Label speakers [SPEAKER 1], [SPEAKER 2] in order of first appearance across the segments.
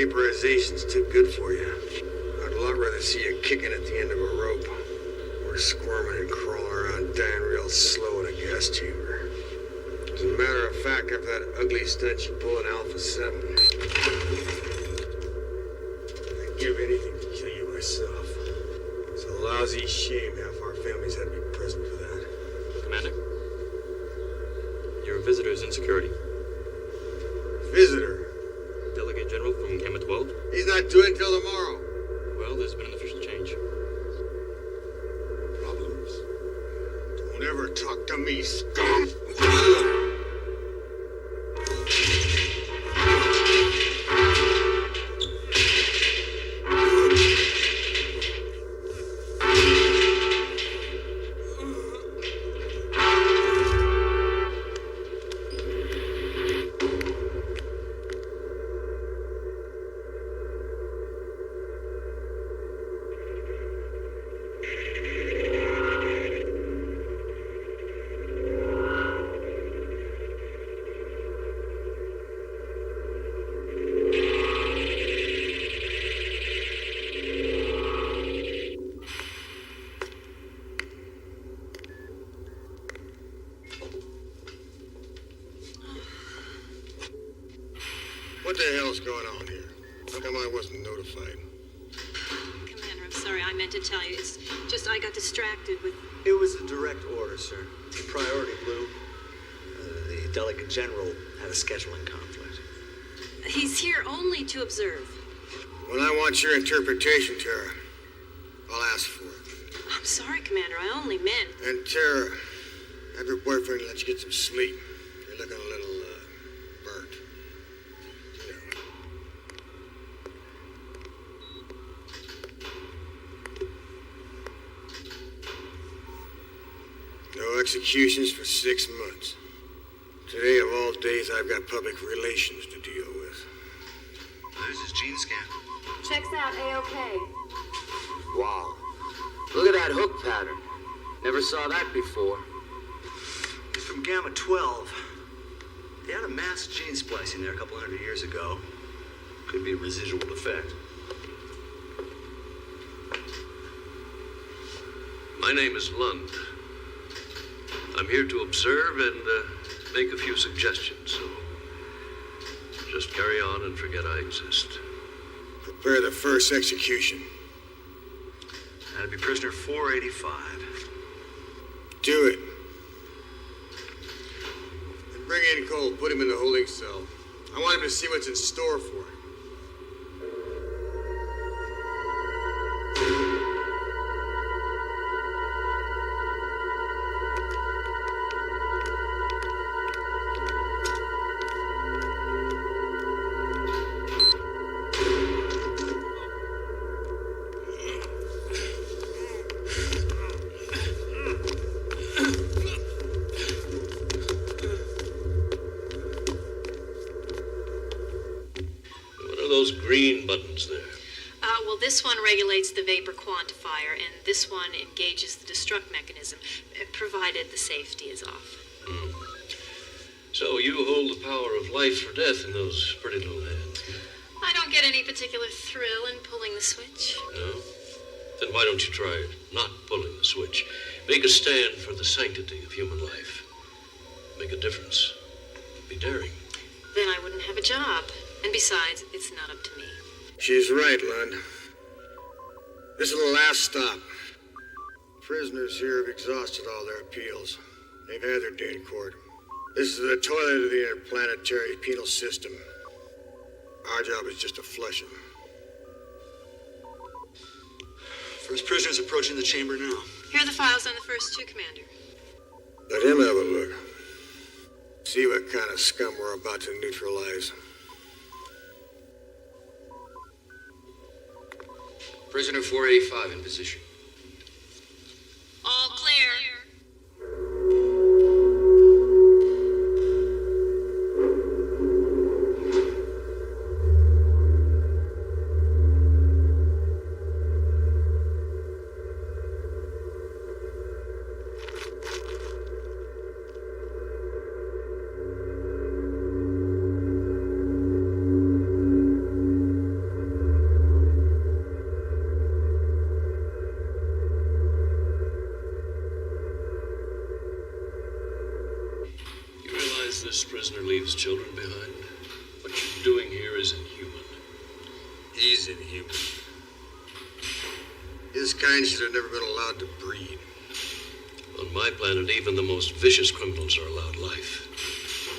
[SPEAKER 1] Vaporization's too good for you. I'd a lot rather see you kicking at the end of a rope, or squirming and crawling around dying real slow in a gas chamber. As a matter of fact, after that ugly stunt you pulled in Alpha 7, I'd give anything to kill you myself. It's a lousy shame half our families had to be present for that.
[SPEAKER 2] Commander, your visitor is in security.
[SPEAKER 1] Visitor?
[SPEAKER 2] Delegate General from Gamma 12?
[SPEAKER 1] He's not due until tomorrow.
[SPEAKER 2] Well, there's been an official change.
[SPEAKER 1] Problems? Don't ever talk to me, scum! What the hell's going on here? How come I wasn't notified?
[SPEAKER 3] Commander, I'm sorry. I meant to tell you. It's just I got distracted with...
[SPEAKER 4] It was a direct order, sir. Priority blue. The Delegate General had a scheduling conflict.
[SPEAKER 3] He's here only to observe.
[SPEAKER 1] When I want your interpretation, Tara, I'll ask for it.
[SPEAKER 3] I'm sorry, Commander. I only meant...
[SPEAKER 1] And Tara, have your boyfriend let you get some sleep. You're looking a little, burnt. No executions for 6 months. Today, of all days, I've got public relations to deal with.
[SPEAKER 5] There's his gene scan.
[SPEAKER 6] Checks out A-OK.
[SPEAKER 7] Wow. Look at that hook pattern. Never saw that before.
[SPEAKER 4] He's from Gamma 12. They had a mass gene splicing there a couple hundred years ago. Could be a residual defect.
[SPEAKER 8] My name is Lund. I'm here to observe and make a few suggestions, so just carry on and forget I exist.
[SPEAKER 1] Prepare the first execution.
[SPEAKER 4] That'd be prisoner 485.
[SPEAKER 1] Do it. And bring in Cole. Put him in the holding cell. I want him to see what's in store for him.
[SPEAKER 8] Those green buttons there.
[SPEAKER 3] Well, this one regulates the vapor quantifier, and this one engages the destruct mechanism, provided the safety is off.
[SPEAKER 8] So you hold the power of life or death in those pretty little hands.
[SPEAKER 3] I don't get any particular thrill in pulling the switch.
[SPEAKER 8] No? Then why don't you try not pulling the switch? Make a stand for the sanctity of human life. Make a difference. Be daring.
[SPEAKER 3] Then I wouldn't have a job. And besides, it's not up to me.
[SPEAKER 1] She's right, Lund. This is the last stop. Prisoners here have exhausted all their appeals. They've had their day in court. This is the toilet of the interplanetary penal system. Our job is just to flush them.
[SPEAKER 4] First prisoner's approaching the chamber now.
[SPEAKER 3] Here are the files on the first two, Commander.
[SPEAKER 1] Let him have a look. See what kind of scum we're about to neutralize.
[SPEAKER 7] Prisoner 485 in position.
[SPEAKER 3] All clear.
[SPEAKER 8] his children behind? What you're doing here is inhuman.
[SPEAKER 1] He's inhuman. His kind should have never been allowed to breed.
[SPEAKER 8] On my planet, even the most vicious criminals are allowed life.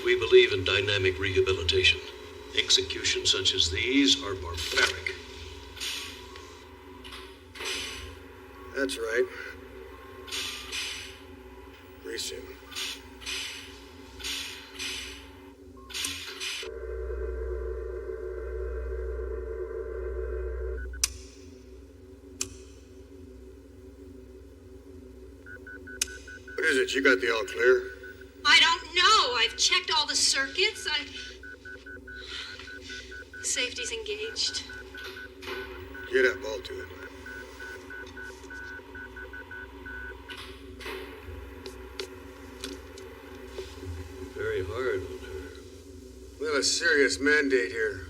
[SPEAKER 8] We believe in dynamic rehabilitation. Executions such as these are barbaric.
[SPEAKER 1] That's right. Grease him. What is it? You got the all clear?
[SPEAKER 3] I don't know. I've checked all the circuits. Safety's engaged.
[SPEAKER 1] Get up, I'll do it.
[SPEAKER 8] Very hard on her.
[SPEAKER 1] We have a serious mandate here.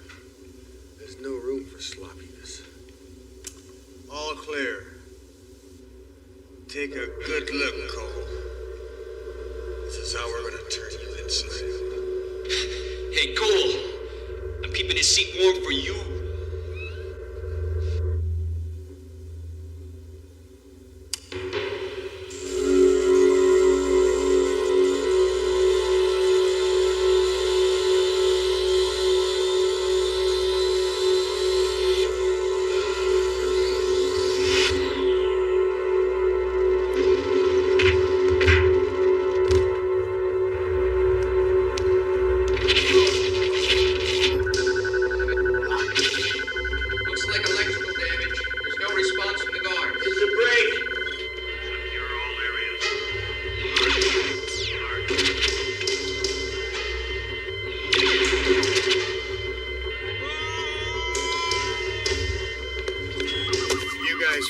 [SPEAKER 1] There's no room for sloppiness. All clear. Take a good look, Cole. This is how we're gonna turn you inside out.
[SPEAKER 9] Hey, Cole. I'm keeping this seat warm for you.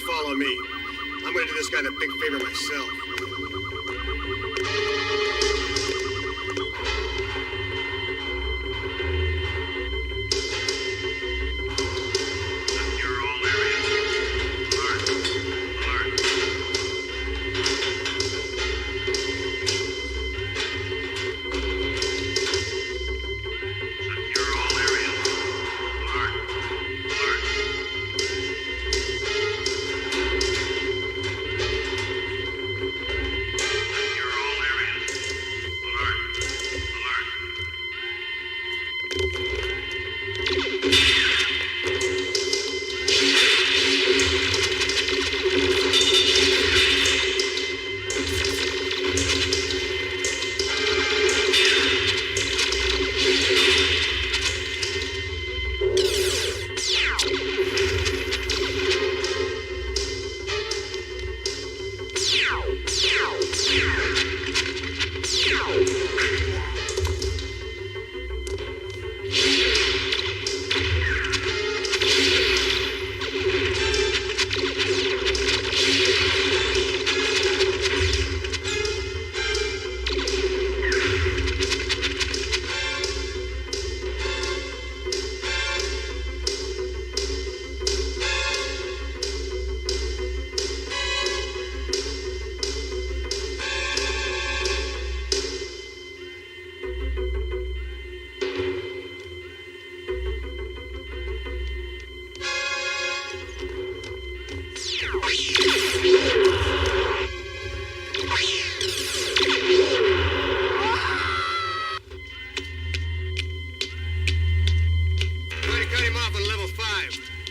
[SPEAKER 1] Follow me. I'm gonna do this guy a big favor myself.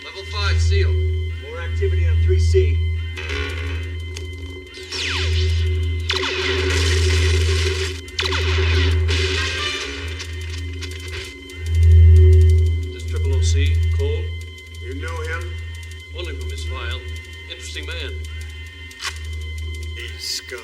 [SPEAKER 9] Level 5 sealed.
[SPEAKER 4] More activity on 3C.
[SPEAKER 8] This Triple OC, Cole?
[SPEAKER 1] You know him?
[SPEAKER 8] Only from his file. Interesting man.
[SPEAKER 1] He's scum.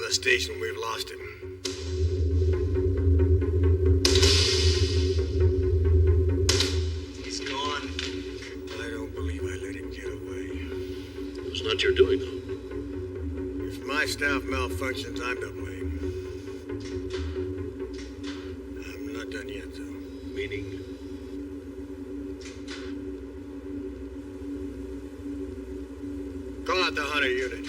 [SPEAKER 1] the station, we've lost him.
[SPEAKER 4] He's gone.
[SPEAKER 1] I don't believe I let him get away.
[SPEAKER 8] It was not your doing, though.
[SPEAKER 1] If my staff malfunctions, I'm to blame. I'm not done yet, though.
[SPEAKER 8] Meaning?
[SPEAKER 1] Call out the hunter unit.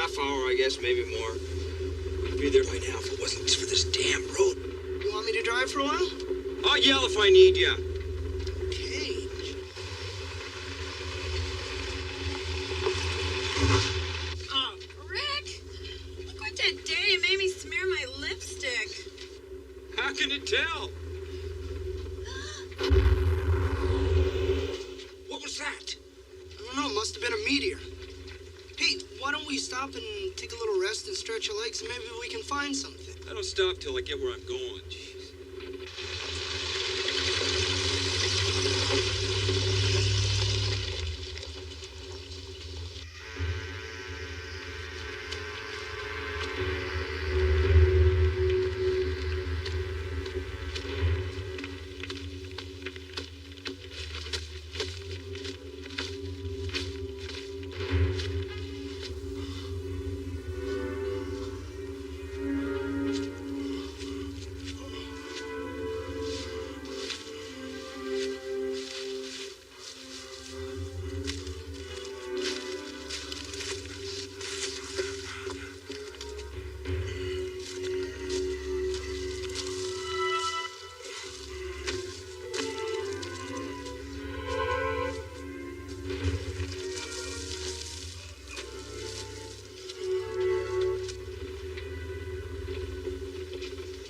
[SPEAKER 9] half hour, I guess, maybe more. We'd be there by now if it wasn't for this damn road.
[SPEAKER 10] You want me to drive for a while?
[SPEAKER 9] I'll yell if I need ya.
[SPEAKER 10] Okay.
[SPEAKER 11] Oh, Rick! Look what that did. It made me smear my lipstick.
[SPEAKER 9] How can you tell? What was that?
[SPEAKER 10] I don't know. Must have been a meteor. Hey, why don't we stop and take a little rest and stretch your legs and maybe we can find something?
[SPEAKER 9] I don't stop till I get where I'm going.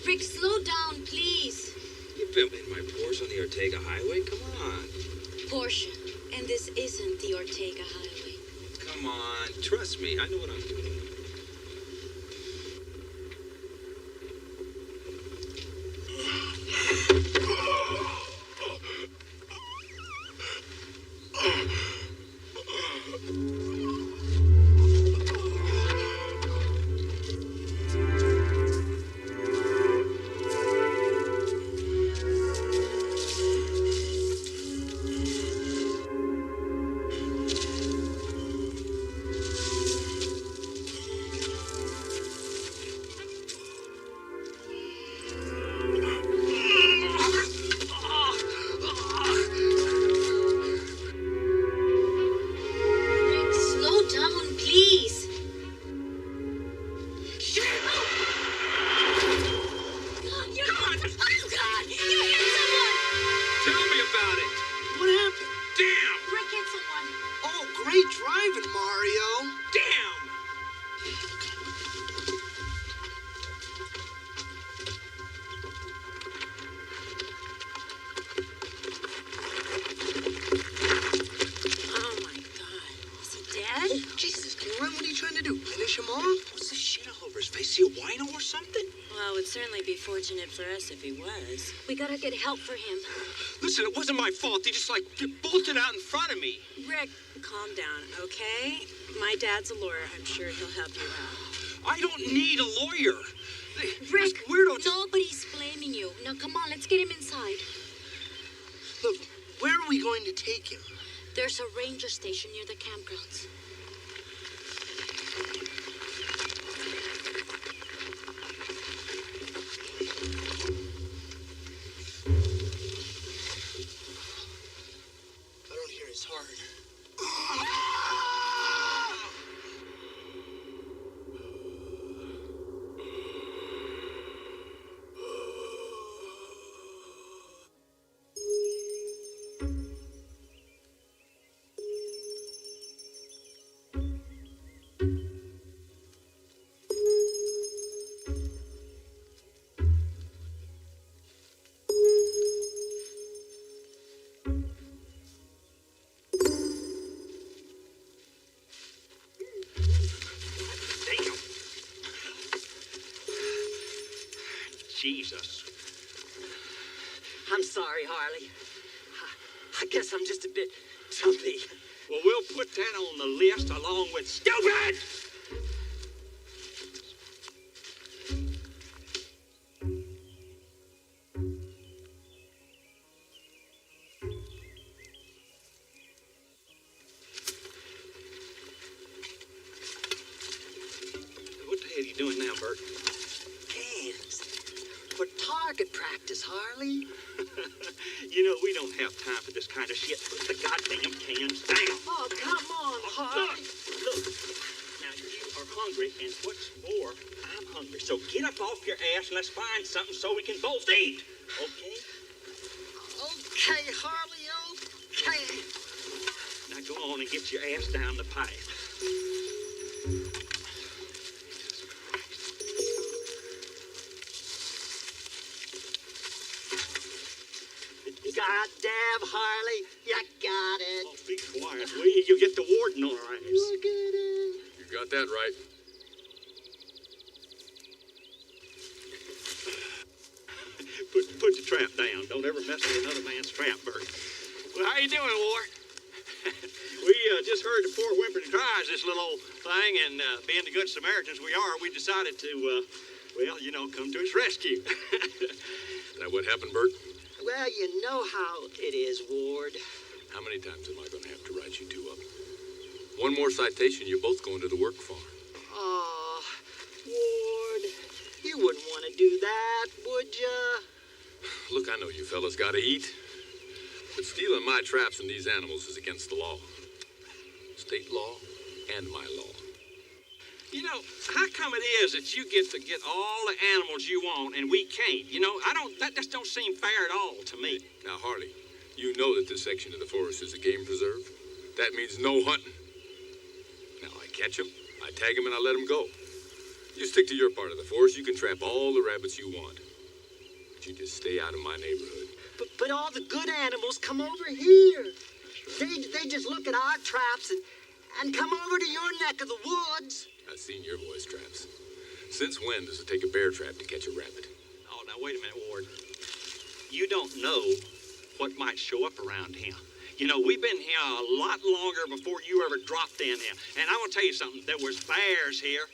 [SPEAKER 11] Rick, slow down, please.
[SPEAKER 9] You've been in my Porsche on the Ortega Highway? Come on.
[SPEAKER 11] Porsche, and this isn't the Ortega Highway.
[SPEAKER 9] Come on. Trust me. I know what I'm doing.
[SPEAKER 11] Rick, slow down, please. Oh, God! You hit someone!
[SPEAKER 9] Tell me about it.
[SPEAKER 10] What happened?
[SPEAKER 9] Damn!
[SPEAKER 11] Rick hit someone.
[SPEAKER 10] Oh, great driving, Mario.
[SPEAKER 9] Damn!
[SPEAKER 11] Oh, my God. Is he dead?
[SPEAKER 10] Oh, Jesus, Caroline, what are you trying to do? Finish him off?
[SPEAKER 9] What's this shit all over his face? Is he a wino or something?
[SPEAKER 11] Well, it would certainly be fortunate for us if he was. We gotta get help for him.
[SPEAKER 9] Listen, it wasn't my fault. He just, bolted out in front of me.
[SPEAKER 11] Rick, calm down, okay? My dad's a lawyer. I'm sure he'll help you out.
[SPEAKER 9] I don't need a lawyer.
[SPEAKER 11] Rick,
[SPEAKER 9] This weirdo just...
[SPEAKER 11] nobody's blaming you. Now, come on, let's get him inside.
[SPEAKER 10] Look, where are we going to take him?
[SPEAKER 11] There's a ranger station near the campgrounds.
[SPEAKER 10] I don't hear his heart.
[SPEAKER 9] Damn. Jesus.
[SPEAKER 12] I'm sorry, Harley. I guess I'm just a bit jumpy.
[SPEAKER 9] Well, we'll put that on the list along with stupid! What the hell are you doing now, Bert?
[SPEAKER 12] Cans. For target practice, Harley.
[SPEAKER 9] You know, we don't have time for this kind of shit. Put the goddamn cans down.
[SPEAKER 12] Oh, come on, Harley.
[SPEAKER 9] Look. Now, you are
[SPEAKER 13] hungry, and what's more, I'm hungry. So get up off your ass and let's find something so we can both eat. Okay?
[SPEAKER 12] Okay, Harley, okay.
[SPEAKER 13] Now go on and get your ass down the pipe.
[SPEAKER 12] God damn, Harley, you got it.
[SPEAKER 13] Oh, be quiet, will you? You'll get the warden on our ass.
[SPEAKER 12] Look at it.
[SPEAKER 14] You got that right.
[SPEAKER 13] Put the trap down. Don't ever mess with another man's trap, Bert. Well, how you doing, War? We just heard the poor whimpering cries, this little old thing, and being the good Samaritans we are, we decided to, well, you know, come to its rescue.
[SPEAKER 14] Now, what happened, Bert?
[SPEAKER 12] Well, you know how it is, Ward.
[SPEAKER 14] How many times am I going to have to write you two up? One more citation, you're both going to the work farm.
[SPEAKER 12] Oh, Ward, you wouldn't want to do that, would ya?
[SPEAKER 14] Look, I know you fellas got to eat. But stealing my traps and these animals is against the law. State law and my law.
[SPEAKER 13] You know, how come it is that you get to get all the animals you want and we can't? You know, that just don't seem fair at all to me.
[SPEAKER 14] Now, Harley, you know that this section of the forest is a game preserve. That means no hunting. Now, I catch them, I tag them, and I let them go. You stick to your part of the forest, you can trap all the rabbits you want. But you just stay out of my neighborhood.
[SPEAKER 12] But all the good animals come over here. They just look at our traps and come over to your neck of the woods.
[SPEAKER 14] I've seen your boys' traps. Since when does it take a bear trap to catch a rabbit?
[SPEAKER 13] Oh, now, wait a minute, Ward. You don't know what might show up around here. You know, we've been here a lot longer before you ever dropped in here. And I want to tell you something. There was bears here,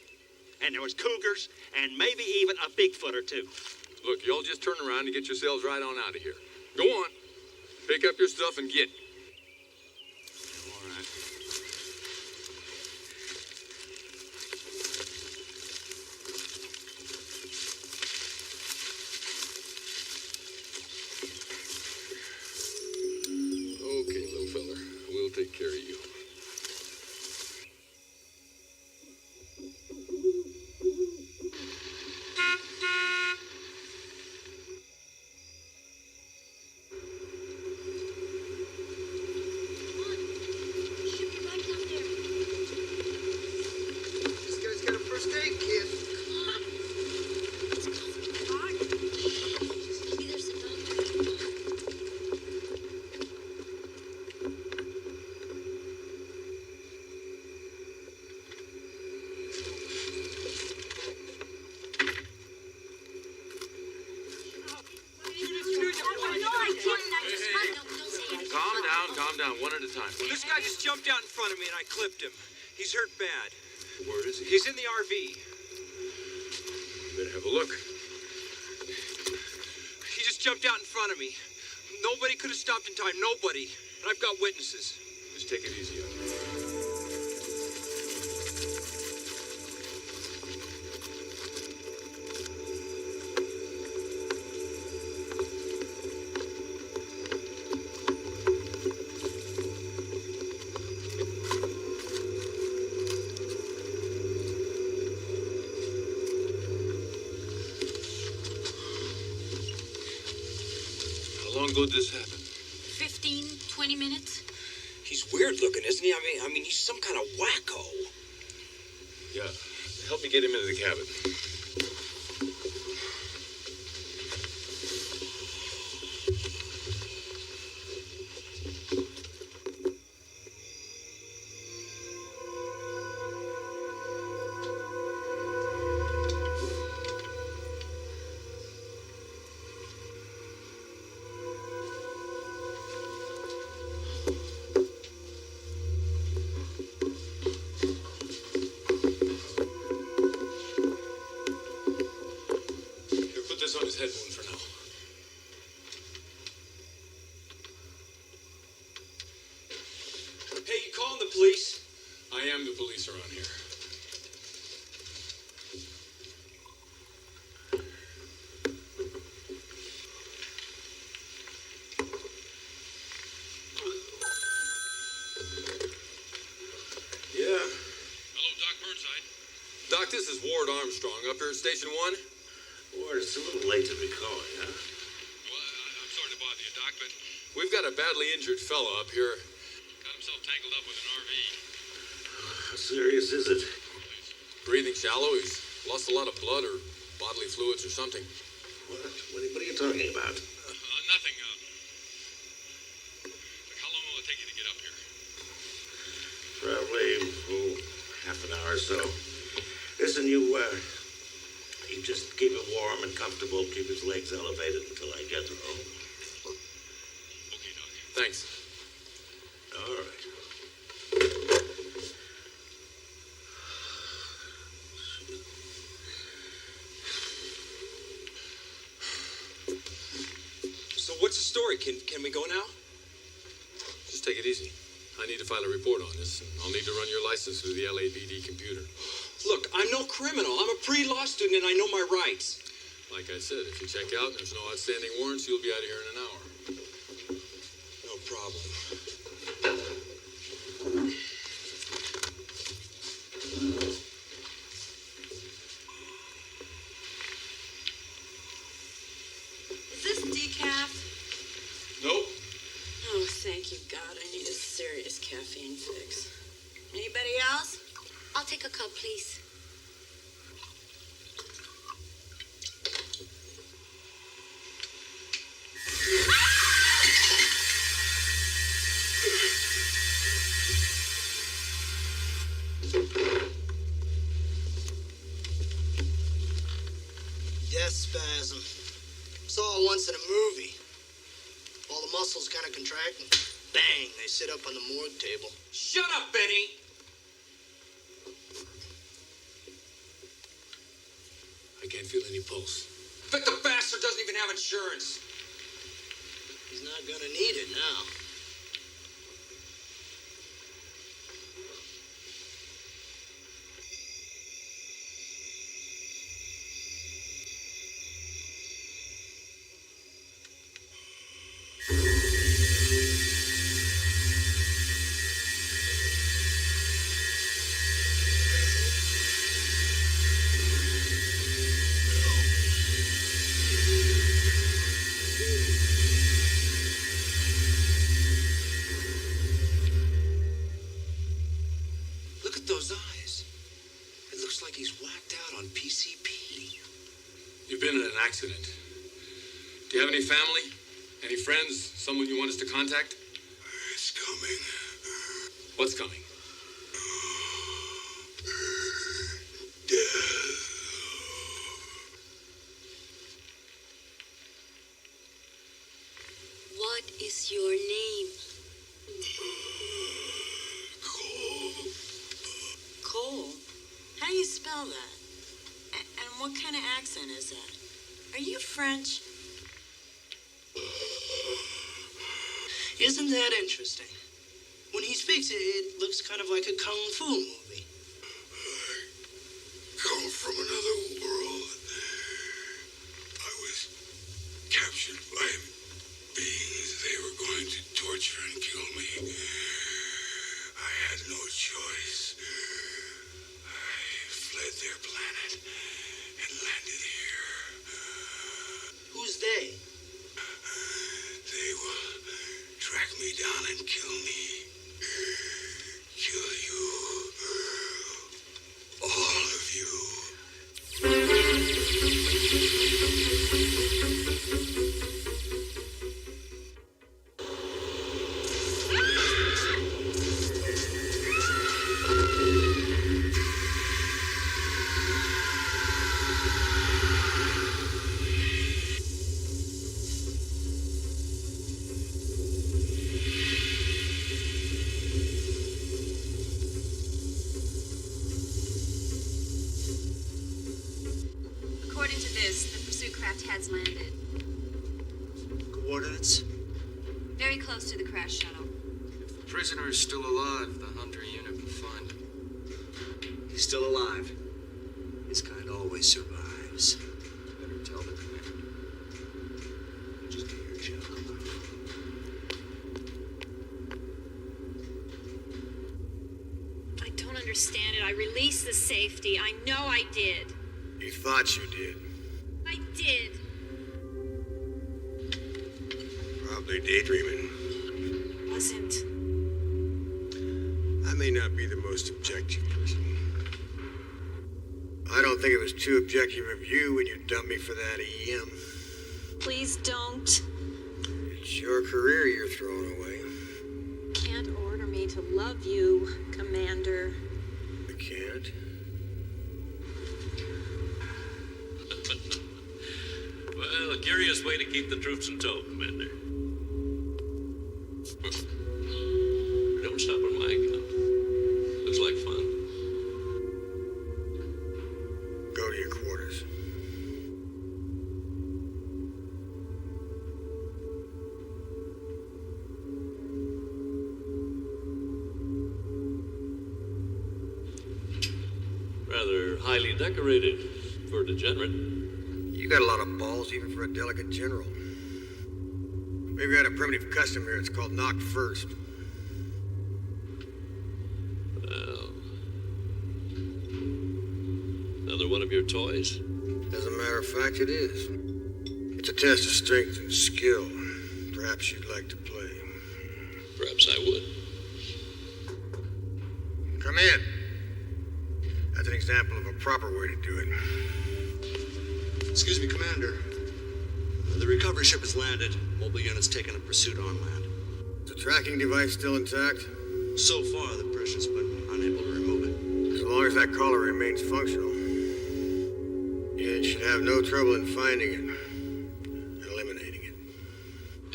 [SPEAKER 13] and there was cougars, and maybe even a Bigfoot or two.
[SPEAKER 14] Look, y'all just turn around and get yourselves right on out of here. Go on. Pick up your stuff and get.
[SPEAKER 13] All right.
[SPEAKER 14] Okay, little fella. We'll take care of you.
[SPEAKER 10] This guy's got a first aid kit.
[SPEAKER 14] Calm down, one at a time.
[SPEAKER 9] This guy just jumped out in front of me and I clipped him. He's hurt bad.
[SPEAKER 14] Where is he?
[SPEAKER 9] He's in the RV.
[SPEAKER 14] Better have a look.
[SPEAKER 9] He just jumped out in front of me. Nobody could have stopped in time. Nobody. And I've got witnesses.
[SPEAKER 14] Just take it easy on him. How long ago did this happen?
[SPEAKER 11] 15, 20 minutes?
[SPEAKER 9] He's weird looking, isn't he? I mean, he's some kind of wacko.
[SPEAKER 14] Yeah. Help me get him into the cabin. This on his head wound for now.
[SPEAKER 9] Hey, you calling the police?
[SPEAKER 14] I am the police around here.
[SPEAKER 9] Yeah.
[SPEAKER 14] Hello, Doc Burnside. this is Ward Armstrong up here at Station 1.
[SPEAKER 15] Ward, it's a little late to be calling, huh?
[SPEAKER 14] Well, I'm sorry to bother you, Doc, but we've got a badly injured fellow up here. Got himself tangled up with an RV.
[SPEAKER 15] How serious is it?
[SPEAKER 14] Breathing shallow. He's lost a lot of blood or bodily fluids or something.
[SPEAKER 15] What? What are you talking about?
[SPEAKER 14] Nothing. Look, how long will it take you to get up here?
[SPEAKER 15] Probably, half an hour or so. Listen, you just keep it warm and comfortable, keep his legs elevated until I get home.
[SPEAKER 14] Okay, Doc. Thanks.
[SPEAKER 15] All right.
[SPEAKER 9] So what's the story? Can we go now?
[SPEAKER 14] Just take it easy. I need to file a report on this, and I'll need to run your license through the LAPD computer.
[SPEAKER 9] Look, I'm no criminal. I'm a pre-law student, and I know my rights.
[SPEAKER 14] Like I said, if you check out and there's no outstanding warrants, you'll be out of here in an hour.
[SPEAKER 9] No problem.
[SPEAKER 11] Is this decaf?
[SPEAKER 14] Nope.
[SPEAKER 11] Oh, thank you, God. I need a serious caffeine fix. Anybody else?
[SPEAKER 6] I'll take a cup, please.
[SPEAKER 10] Death spasm. Saw it once in a movie. All the muscles kind of contract and bang, they sit up on the morgue table.
[SPEAKER 9] Shut up, Benny!
[SPEAKER 14] I can't feel any pulse.
[SPEAKER 9] But the bastard doesn't even have insurance.
[SPEAKER 10] He's not gonna need it now.
[SPEAKER 9] Look at those eyes. It looks like he's whacked out on PCP.
[SPEAKER 14] You've been in an accident. Do you have any family? Any friends? Someone you want us to contact?
[SPEAKER 1] It's coming.
[SPEAKER 14] What's coming?
[SPEAKER 11] What is your name? Cole? How do you spell that? And what kind of accent is that? Are you French?
[SPEAKER 10] Isn't that interesting? When he speaks, it looks kind of like a kung fu movie.
[SPEAKER 1] Come from another world. I was captured by beings. They were going to torture and kill me. I had no choice. I fled their planet and landed here.
[SPEAKER 10] Who's they?
[SPEAKER 1] They will track me down and kill me. Kill you. All of you.
[SPEAKER 3] According to this, the pursuit craft has landed.
[SPEAKER 10] Coordinates?
[SPEAKER 3] Very close to the crash shuttle.
[SPEAKER 2] If the prisoner is still alive, the Hunter unit will find him.
[SPEAKER 4] He's still alive. His kind always survives.
[SPEAKER 2] Better tell the commander.
[SPEAKER 4] Just do your job.
[SPEAKER 3] I don't understand.
[SPEAKER 16] understand it. I released the safety. I know I did.
[SPEAKER 1] You thought you did.
[SPEAKER 16] I did.
[SPEAKER 1] Probably daydreaming.
[SPEAKER 16] Wasn't.
[SPEAKER 1] I may not be the most objective person. I don't think it was too objective of you when you dumped me for that EM.
[SPEAKER 16] Please don't.
[SPEAKER 1] It's your career you're throwing away.
[SPEAKER 16] Can't order me to love you, Commander.
[SPEAKER 1] I can't.
[SPEAKER 8] Well, a curious way to keep the troops in tow, Commander. Don't stop on my account. Looks like fun.
[SPEAKER 1] Go to your quarters.
[SPEAKER 8] Rather highly decorated for a degenerate.
[SPEAKER 1] You got a lot of balls even for a delicate general. Maybe we had a primitive custom here. It's called knock first.
[SPEAKER 8] Well, another one of your toys?
[SPEAKER 1] As a matter of fact, it is. It's a test of strength and skill. Perhaps you'd like to play.
[SPEAKER 8] Perhaps I would.
[SPEAKER 1] Come in. That's an example of a proper way to do it.
[SPEAKER 4] Excuse me, Commander. The recovery ship has landed. Mobile units taken in pursuit on land.
[SPEAKER 1] Is the tracking device still intact?
[SPEAKER 4] So far, the pressure's been unable to remove it.
[SPEAKER 1] As long as that collar remains functional. You should have no trouble in finding it. And eliminating it.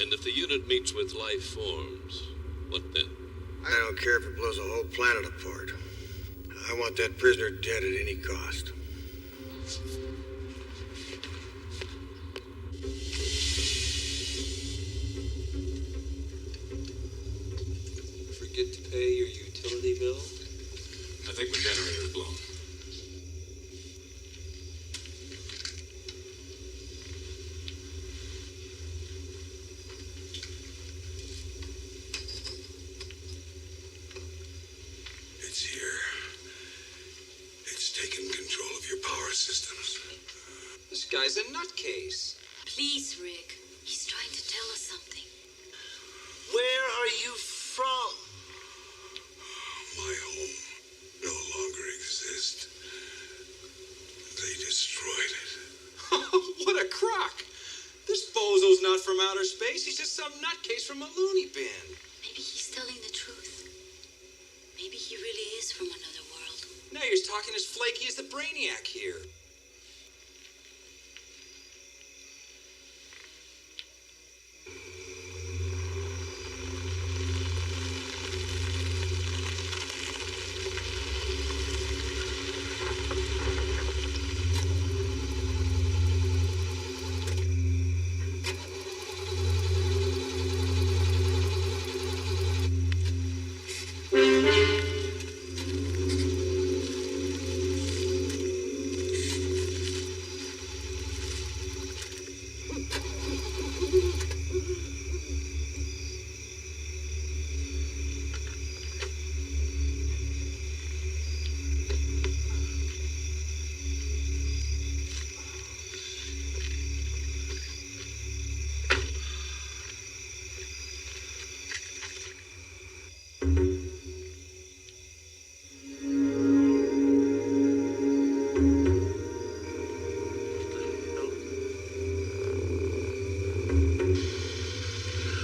[SPEAKER 8] And if the unit meets with life forms, what then?
[SPEAKER 1] I don't care if it blows a whole planet apart. I want that prisoner dead at any cost.
[SPEAKER 2] Forget to pay your utility bill?
[SPEAKER 14] I think my generator's blown.
[SPEAKER 17] It's here. It's taken control of your power systems.
[SPEAKER 2] This guy's a nutcase.
[SPEAKER 6] Please, Rick. He's trying to tell us something.
[SPEAKER 10] Where are you from?
[SPEAKER 17] My home no longer exists. They destroyed it.
[SPEAKER 2] What a crock! This bozo's not from outer space. He's just some nutcase from a loony bin.
[SPEAKER 6] Maybe he's telling the truth. Maybe he really is from another world.
[SPEAKER 2] Now you're talking as flaky as the Brainiac here.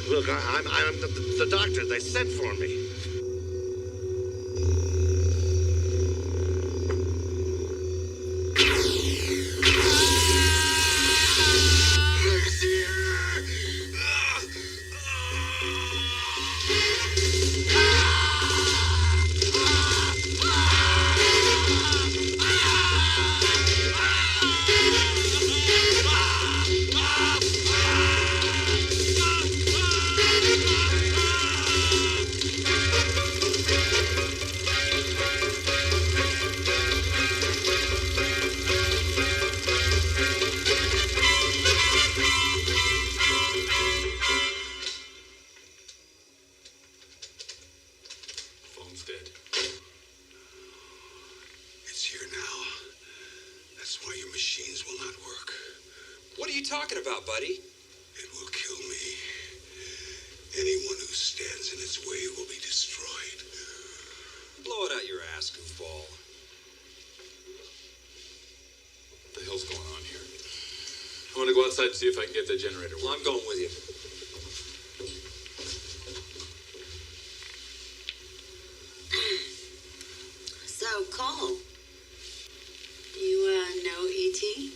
[SPEAKER 15] Look, I'm the doctor. They sent for me.
[SPEAKER 17] why your machines will not work.
[SPEAKER 2] What are you talking about, buddy?
[SPEAKER 17] It will kill me. Anyone who stands in its way will be destroyed.
[SPEAKER 2] Blow it out your ass, goofball.
[SPEAKER 14] What the hell's going on here? I want to go outside and see if I can get the generator working.
[SPEAKER 2] Well, I'm going with you.
[SPEAKER 11] So, Cole, you know E.T.?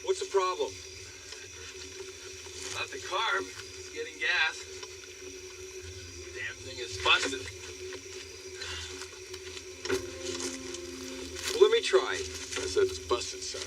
[SPEAKER 2] What's the problem?
[SPEAKER 14] Not the carb. It's getting gas. Damn thing is busted.
[SPEAKER 2] Well, let me try.
[SPEAKER 14] I said it's busted, son.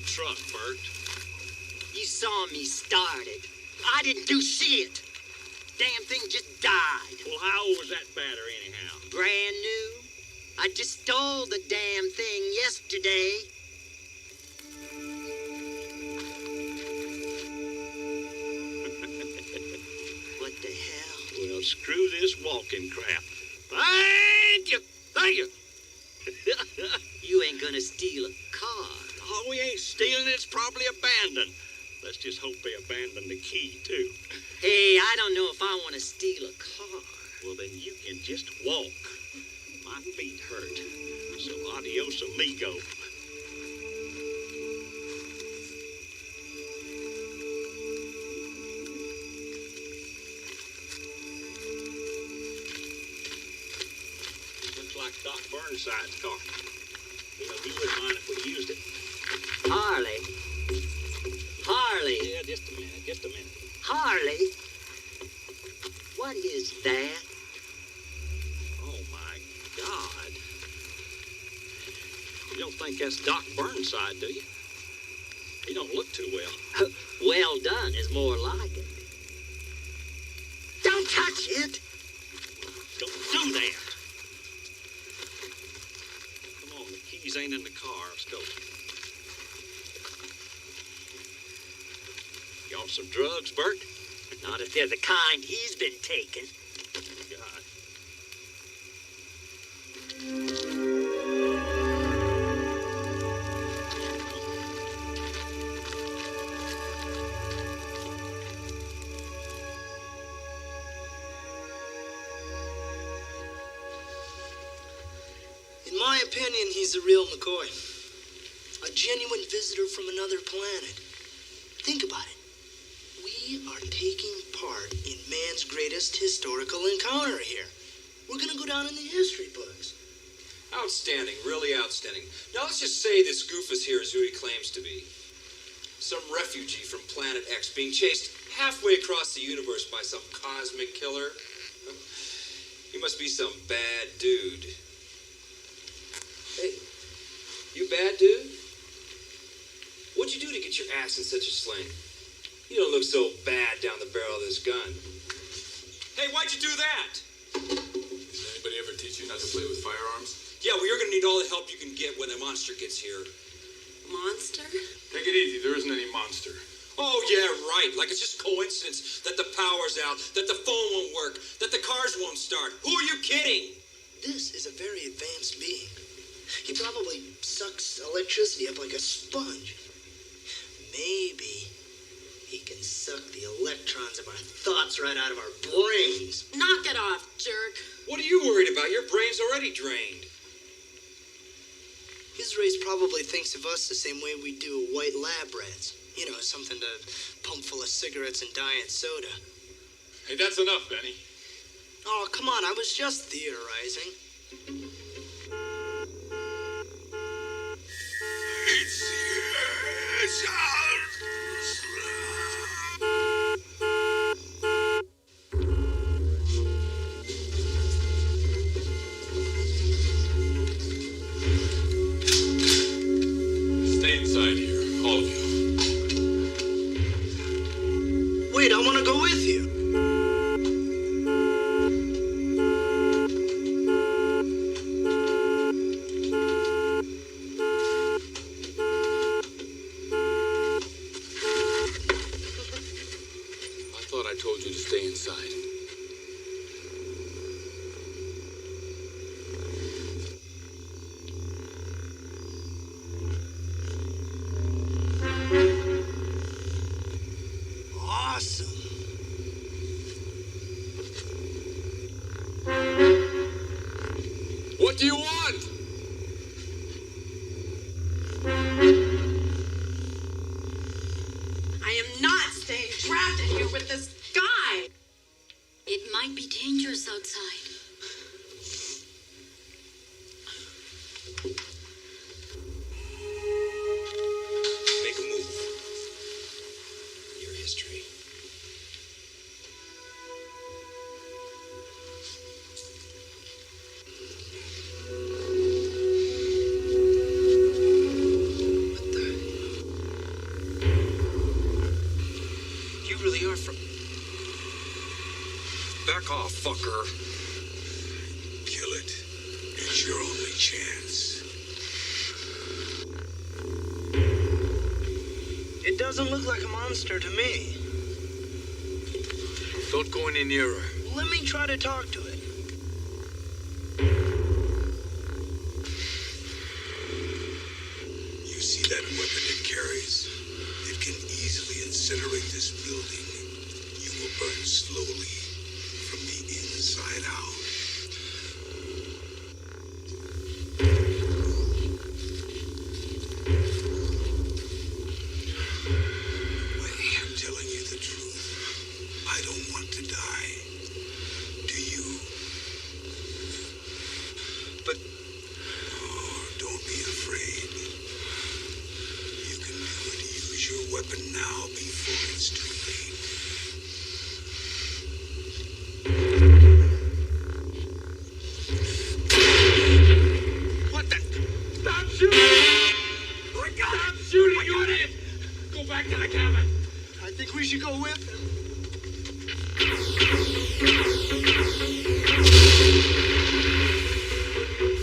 [SPEAKER 13] Truck, Bert.
[SPEAKER 12] You saw me start it. I didn't do shit. Damn thing just died.
[SPEAKER 13] Well, how old was that battery anyhow?
[SPEAKER 12] Brand new. I just stole the damn thing yesterday. What the hell?
[SPEAKER 13] Well, screw this walking crap. Thank you. Thank you.
[SPEAKER 12] You ain't gonna steal a car.
[SPEAKER 13] Oh, we ain't stealing it. It's probably abandoned. Let's just hope they abandoned the key, too.
[SPEAKER 12] Hey, I don't know if I want to steal a car.
[SPEAKER 13] Well, then you can just walk. My feet hurt. So adios amigo. Looks like Doc Burnside's car. You know, he wouldn't mind if we used it.
[SPEAKER 12] Harley. Harley.
[SPEAKER 13] Yeah, just a minute.
[SPEAKER 12] Harley? What is that?
[SPEAKER 13] Oh, my God. You don't think that's Doc Burnside, do you? He don't look too well.
[SPEAKER 12] Well done is more like it. Don't touch it!
[SPEAKER 13] Don't do that! Come on, the keys ain't in the car. Let's go. You off some drugs, Bert?
[SPEAKER 12] Not if they're the kind he's been taking.
[SPEAKER 13] God.
[SPEAKER 10] In my opinion, he's the real McCoy. A genuine visitor from another planet. Think about it. We are taking part in man's greatest historical encounter here. We're gonna go down in the history books.
[SPEAKER 2] Outstanding, really outstanding. Now let's just say this goofus here is who he claims to be. Some refugee from Planet X being chased halfway across the universe by some cosmic killer. He must be some bad dude. Hey, you bad dude? What'd you do to get your ass in such a sling? You don't look so bad down the barrel of this gun. Hey, why'd you do that?
[SPEAKER 14] Did anybody ever teach you not to play with firearms?
[SPEAKER 2] Yeah, well, you're gonna need all the help you can get when the monster gets here.
[SPEAKER 11] Monster?
[SPEAKER 14] Take it easy. There isn't any monster.
[SPEAKER 2] Oh, yeah, right. Like it's just coincidence that the power's out, that the phone won't work, that the cars won't start. Who are you kidding?
[SPEAKER 10] This is a very advanced being. He probably sucks electricity up like a sponge. Maybe he can suck the electrons of our thoughts right out of our brains.
[SPEAKER 11] Knock it off, jerk.
[SPEAKER 2] What are you worried about? Your brain's already drained.
[SPEAKER 10] His race probably thinks of us the same way we do white lab rats. You know, something to pump full of cigarettes and diet soda.
[SPEAKER 14] Hey, that's enough, Benny.
[SPEAKER 10] Oh, come on, I was just theorizing.
[SPEAKER 14] Stay inside here, all of you.
[SPEAKER 10] Wait, I want to go with you.
[SPEAKER 14] I thought I told you to stay inside.
[SPEAKER 10] Awesome.
[SPEAKER 14] What do you want?
[SPEAKER 11] I am not staying trapped in here with this guy.
[SPEAKER 6] It might be dangerous outside.
[SPEAKER 2] Make a move. Your history. You really are from... Back off, fucker.
[SPEAKER 17] Kill it. It's your only chance.
[SPEAKER 10] It doesn't look like a monster to me.
[SPEAKER 14] Don't go any nearer.
[SPEAKER 10] Let me try to talk to it.
[SPEAKER 17] You see that weapon it carries? It can easily incinerate this building. You will burn slowly from the inside out. Wait, I'm telling you the truth. I don't want to die. Do you?
[SPEAKER 2] But...
[SPEAKER 17] Oh, don't be afraid. You can do it. Use your weapon now before it's too late.
[SPEAKER 14] What the? Stop shooting! Stop shooting, you idiot! Go back to the cabin.
[SPEAKER 10] I think we should go with him.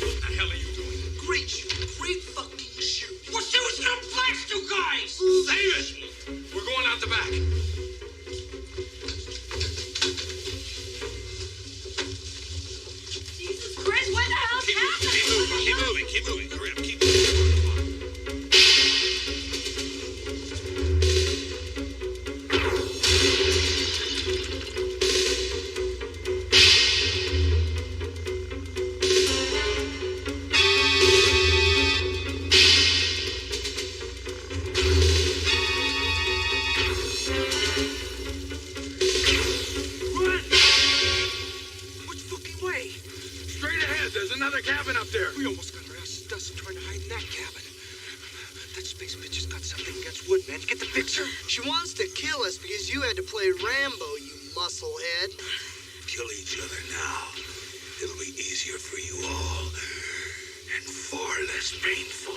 [SPEAKER 14] What the hell are you doing?
[SPEAKER 10] Great shoot. Great fucking shoot.
[SPEAKER 11] Well, she was gonna blast you guys.
[SPEAKER 14] Save it! We're going out the back.
[SPEAKER 11] Jesus Christ, what the hell's happening?
[SPEAKER 14] Keep moving, keep moving. Hurry up, keep moving. Run!
[SPEAKER 9] Which fucking way?
[SPEAKER 14] Straight ahead, there's another cabin up there.
[SPEAKER 9] We almost got our asses dusted trying to hide in that cabin. That space bitch has got something against Woodman. You get the picture?
[SPEAKER 10] She wants to kill us because you had to play Rambo, you musclehead.
[SPEAKER 17] Kill each other now. It'll be easier for you all. And far less painful.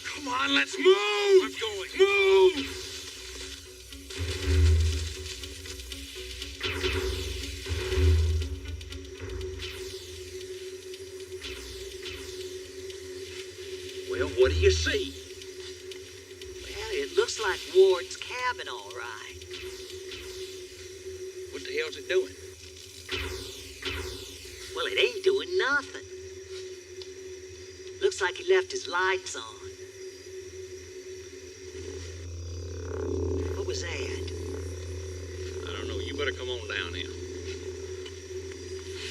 [SPEAKER 14] Come on, let's move! I'm going. Move!
[SPEAKER 12] Well, what do you see? Well, it looks like Ward's cabin, all right.
[SPEAKER 13] the hell's it doing?
[SPEAKER 12] Well, it ain't doing nothing. Looks like he left his lights on. What was that?
[SPEAKER 13] I don't know. You better come on down here.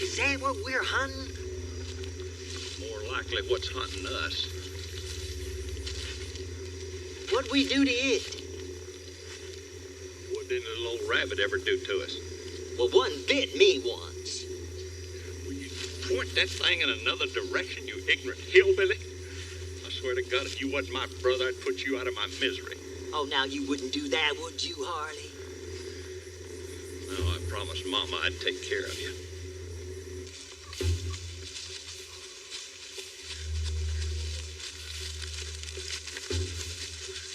[SPEAKER 12] Is that what we're hunting?
[SPEAKER 13] More likely what's hunting us.
[SPEAKER 12] What'd we do to it?
[SPEAKER 13] What did the little rabbit ever do to us?
[SPEAKER 12] Well, one bit me once.
[SPEAKER 13] Point that thing in another direction, you ignorant hillbilly. I swear to God, if you wasn't my brother, I'd put you out of my misery.
[SPEAKER 12] Oh, now you wouldn't do that, would you, Harley?
[SPEAKER 13] No, I promised Mama I'd take care of you.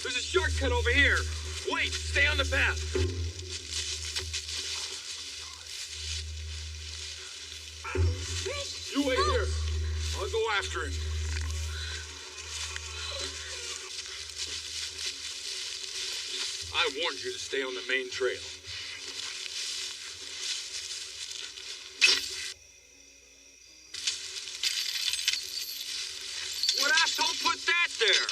[SPEAKER 13] There's a shortcut over here. Wait, stay on the path. You wait here. I'll go after him. I warned you to stay on the main trail. What asshole put that there?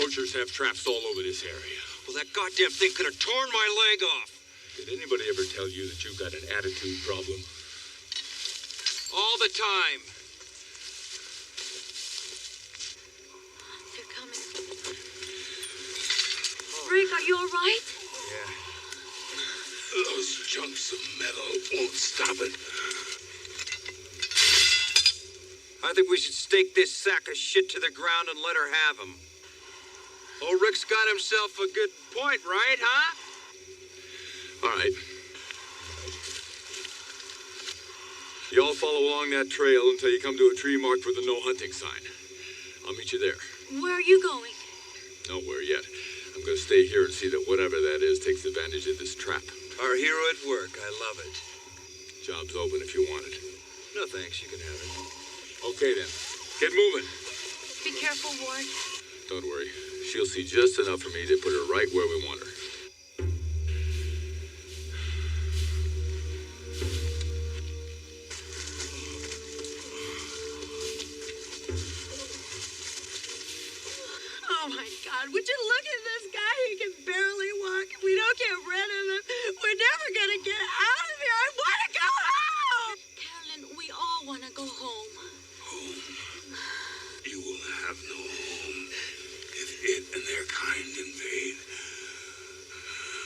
[SPEAKER 13] Poachers have traps all over this area. Well, that goddamn thing could have torn my leg off. Did anybody ever tell you that you've got an attitude problem? All the time.
[SPEAKER 3] They're coming. Rick, are you all right?
[SPEAKER 17] Yeah. Those chunks of metal won't stop it.
[SPEAKER 9] I think we should stake this sack of shit to the ground and let her have him. Old Rick's got himself a good point, right, huh?
[SPEAKER 14] All right. You all follow along that trail until you come to a tree marked with a no hunting sign. I'll meet you there.
[SPEAKER 3] Where are you going?
[SPEAKER 14] Nowhere yet. I'm going to stay here and see that whatever that is takes advantage of this trap.
[SPEAKER 9] Our hero at work. I love it.
[SPEAKER 14] Job's open if you want it.
[SPEAKER 9] No thanks, you can have it.
[SPEAKER 14] Okay then. Get moving.
[SPEAKER 3] Be careful, Ward.
[SPEAKER 14] Don't worry. She'll see just enough for me to put her right where we want her.
[SPEAKER 11] Oh my God, would you look at this guy? He can barely walk. If we don't get rid of him, we're never gonna get out of here. I wanna go home!
[SPEAKER 6] Carolyn, we all want to go home.
[SPEAKER 17] Home? You will have no home if it and their kind invade.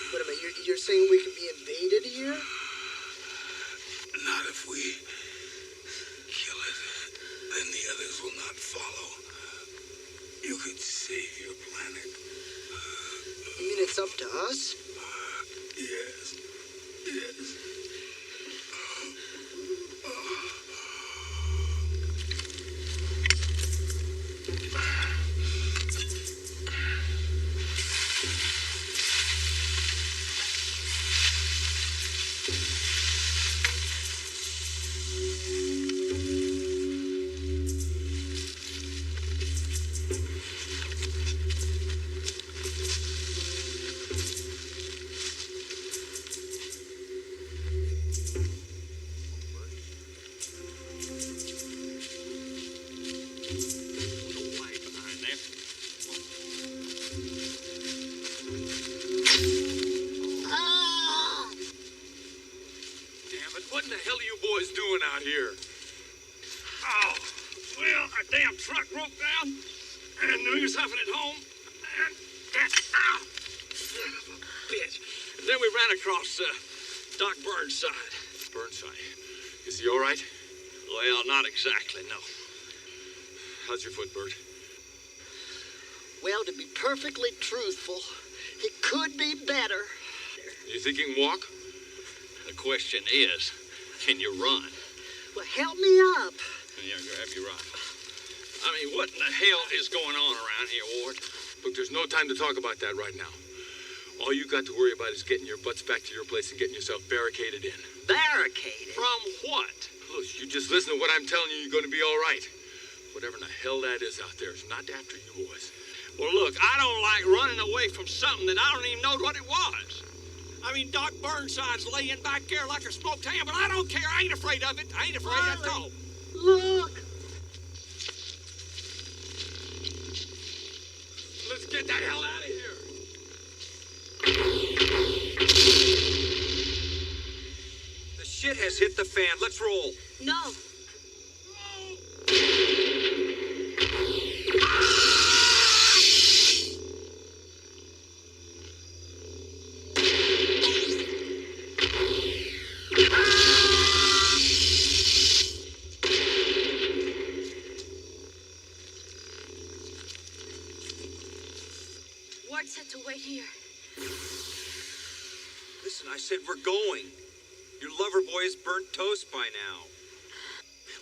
[SPEAKER 10] Wait a minute, you're saying we could be invaded here?
[SPEAKER 17] Not if we kill it. Then the others will not follow. You could save your planet.
[SPEAKER 10] You mean it's up to us?
[SPEAKER 17] Yes. Yes.
[SPEAKER 14] What in the hell are you boys doing out here? Oh, well, our damn truck broke down, and we was huffing it home, and bitch. And then we ran across Doc Burnside. Burnside? Is he all right?
[SPEAKER 13] Well, not exactly, no.
[SPEAKER 14] How's your foot, Bert?
[SPEAKER 12] Well, to be perfectly truthful, it could be better.
[SPEAKER 14] You think you can walk?
[SPEAKER 13] The question is, can you run?
[SPEAKER 12] Well, help me up.
[SPEAKER 13] Yeah, grab your rifle. I mean, what in the hell is going on around here, Ward?
[SPEAKER 14] Look, there's no time to talk about that right now. All you got to worry about is getting your butts back to your place and getting yourself barricaded in.
[SPEAKER 12] Barricaded?
[SPEAKER 14] From what? Look, you just listen to what I'm telling you, you're going to be all right. Whatever in the hell that is out there is not after you boys.
[SPEAKER 13] Well, look, I don't like running away from something that I don't even know what it was. I mean, Doc Burnside's laying back there like a smoked ham, but I don't care. I ain't afraid of it. I ain't afraid at all.
[SPEAKER 12] Look!
[SPEAKER 13] Let's get the hell out of here.
[SPEAKER 9] The shit has hit the fan. Let's roll.
[SPEAKER 6] No. Ward said to wait here.
[SPEAKER 9] Listen, I said we're going. Your lover boy is burnt toast by now.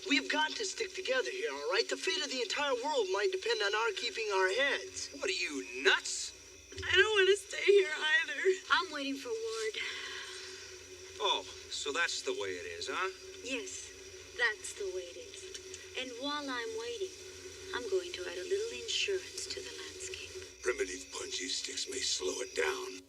[SPEAKER 10] We've got to stick together here, all right? The fate of the entire world might depend on our keeping our heads.
[SPEAKER 9] What are you, nuts?
[SPEAKER 11] I don't want to stay here either.
[SPEAKER 6] I'm waiting for Ward.
[SPEAKER 9] Oh, so that's the way it is, huh?
[SPEAKER 6] Yes, that's the way it is. And while I'm waiting, I'm going to add a little insurance to the landscape.
[SPEAKER 17] Primitive punchy sticks may slow it down.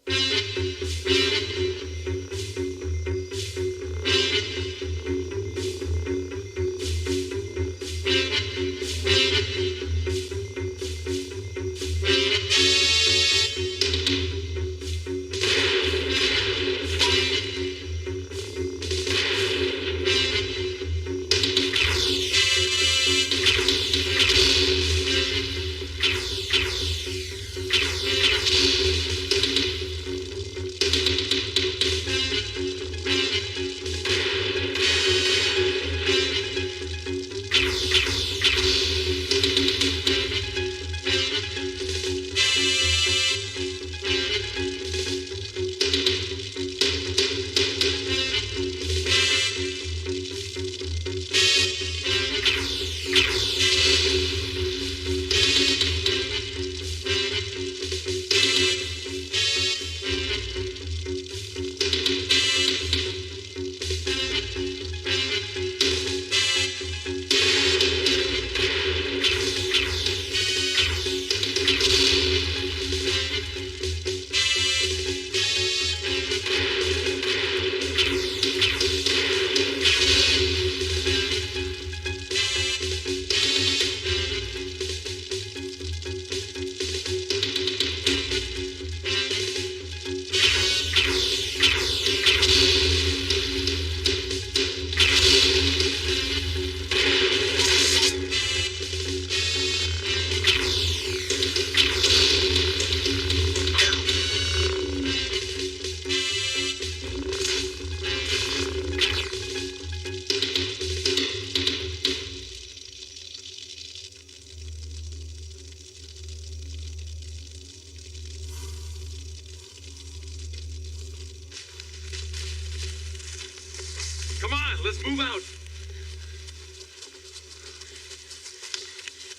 [SPEAKER 13] Come on, let's move out.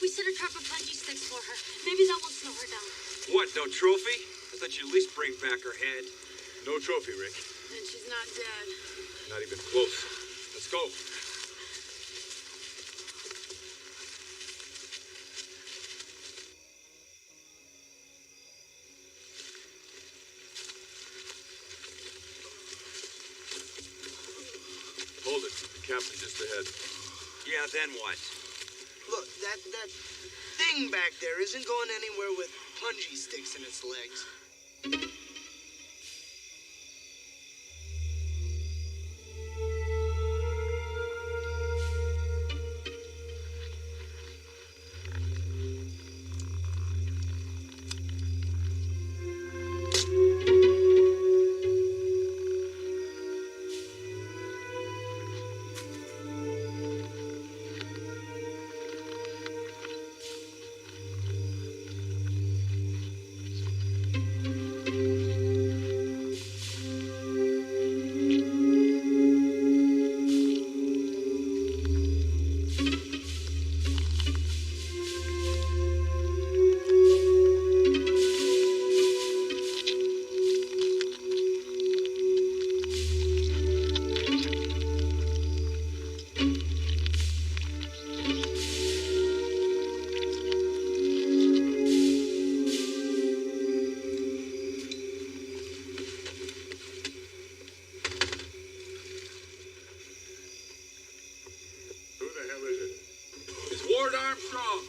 [SPEAKER 6] We set a trap of bungee sticks for her. Maybe that will slow her down.
[SPEAKER 9] What, no trophy? I thought you'd at least bring back her head.
[SPEAKER 14] No trophy, Rick.
[SPEAKER 11] And she's not dead.
[SPEAKER 14] Not even close. Let's go. Hold it. The captain just ahead.
[SPEAKER 9] Yeah, then what?
[SPEAKER 10] Look, that thing back there isn't going anywhere with bungee sticks in its legs.
[SPEAKER 14] strong.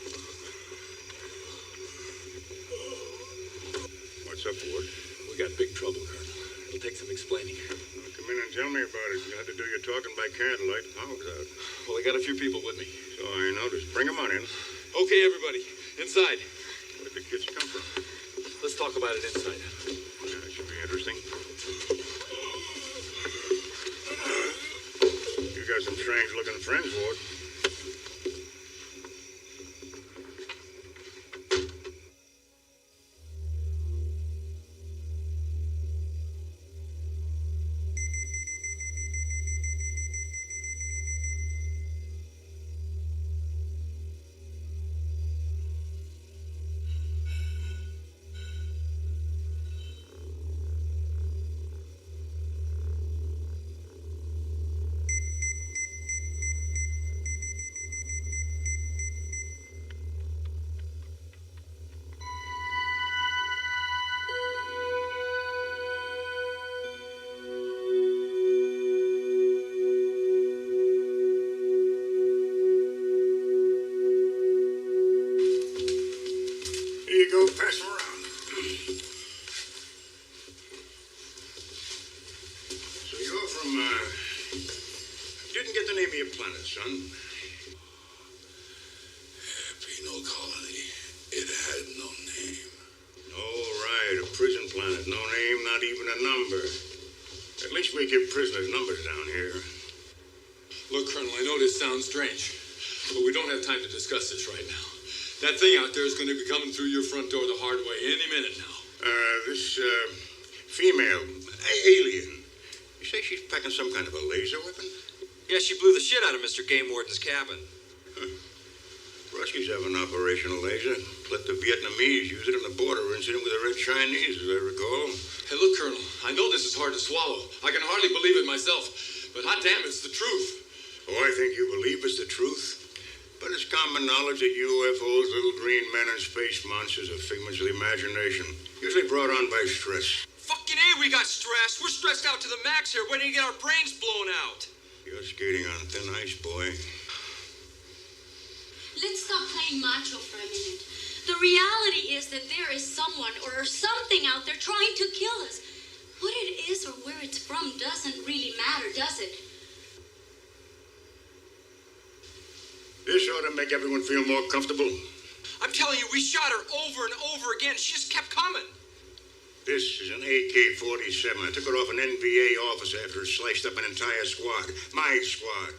[SPEAKER 17] What's up, Ward?
[SPEAKER 14] We got big trouble, Colonel. It'll take some explaining.
[SPEAKER 17] Well, come in and tell me about it. You had to do your talking by candlelight. The power's out.
[SPEAKER 14] Well, I got a few people with me.
[SPEAKER 17] So I noticed. Bring them on in.
[SPEAKER 14] Okay, everybody. Inside.
[SPEAKER 17] Where'd the kids come from?
[SPEAKER 14] Let's talk about it inside.
[SPEAKER 17] Yeah, that should be interesting. You got some strange-looking friends, Ward. Here you go, pass them around. So you're from, didn't get the name of your planet, son. Penal colony. It had no name. All right, a prison planet. No name, not even a number. At least we give prisoners numbers down here.
[SPEAKER 14] Look, Colonel, I know this sounds strange, but we don't have time to discuss this right now. That thing out there is going to be coming through your front door the hard way any minute now.
[SPEAKER 17] This, female, alien. You say she's packing some kind of a laser weapon?
[SPEAKER 2] Yeah, she blew the shit out of Mr. Game Warden's cabin.
[SPEAKER 17] Ruskies have an operational laser. Let the Vietnamese use it in the border incident with the Red Chinese, as I recall.
[SPEAKER 14] Hey, look, Colonel, I know this is hard to swallow. I can hardly believe it myself, but hot damn, it's the truth.
[SPEAKER 17] Oh, I think you believe it's the truth. But it's common knowledge that UFOs, little green men, and space monsters are figments of the imagination, usually brought on by stress.
[SPEAKER 2] Fucking A, we got stressed. We're stressed out to the max here, waiting to get our brains blown out.
[SPEAKER 17] You're skating on thin ice, boy.
[SPEAKER 6] Let's stop playing macho for a minute. The reality is that there is someone or something out there trying to kill us. What it is or where it's from doesn't really matter, does it?
[SPEAKER 17] This ought to make everyone feel more comfortable.
[SPEAKER 2] I'm telling you, we shot her over and over again. She just kept coming.
[SPEAKER 17] This is an AK-47. I took it off an NVA officer after it sliced up an entire squad. My squad.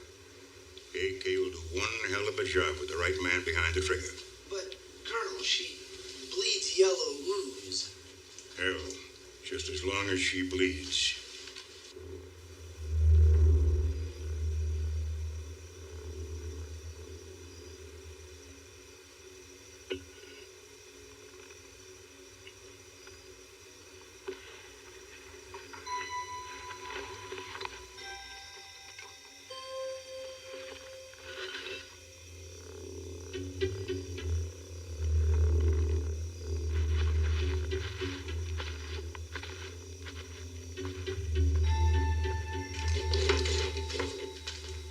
[SPEAKER 17] The AK will do one hell of a job with the right man behind the trigger.
[SPEAKER 10] But, Colonel, she bleeds yellow ooze.
[SPEAKER 17] Hell, just as long as she bleeds.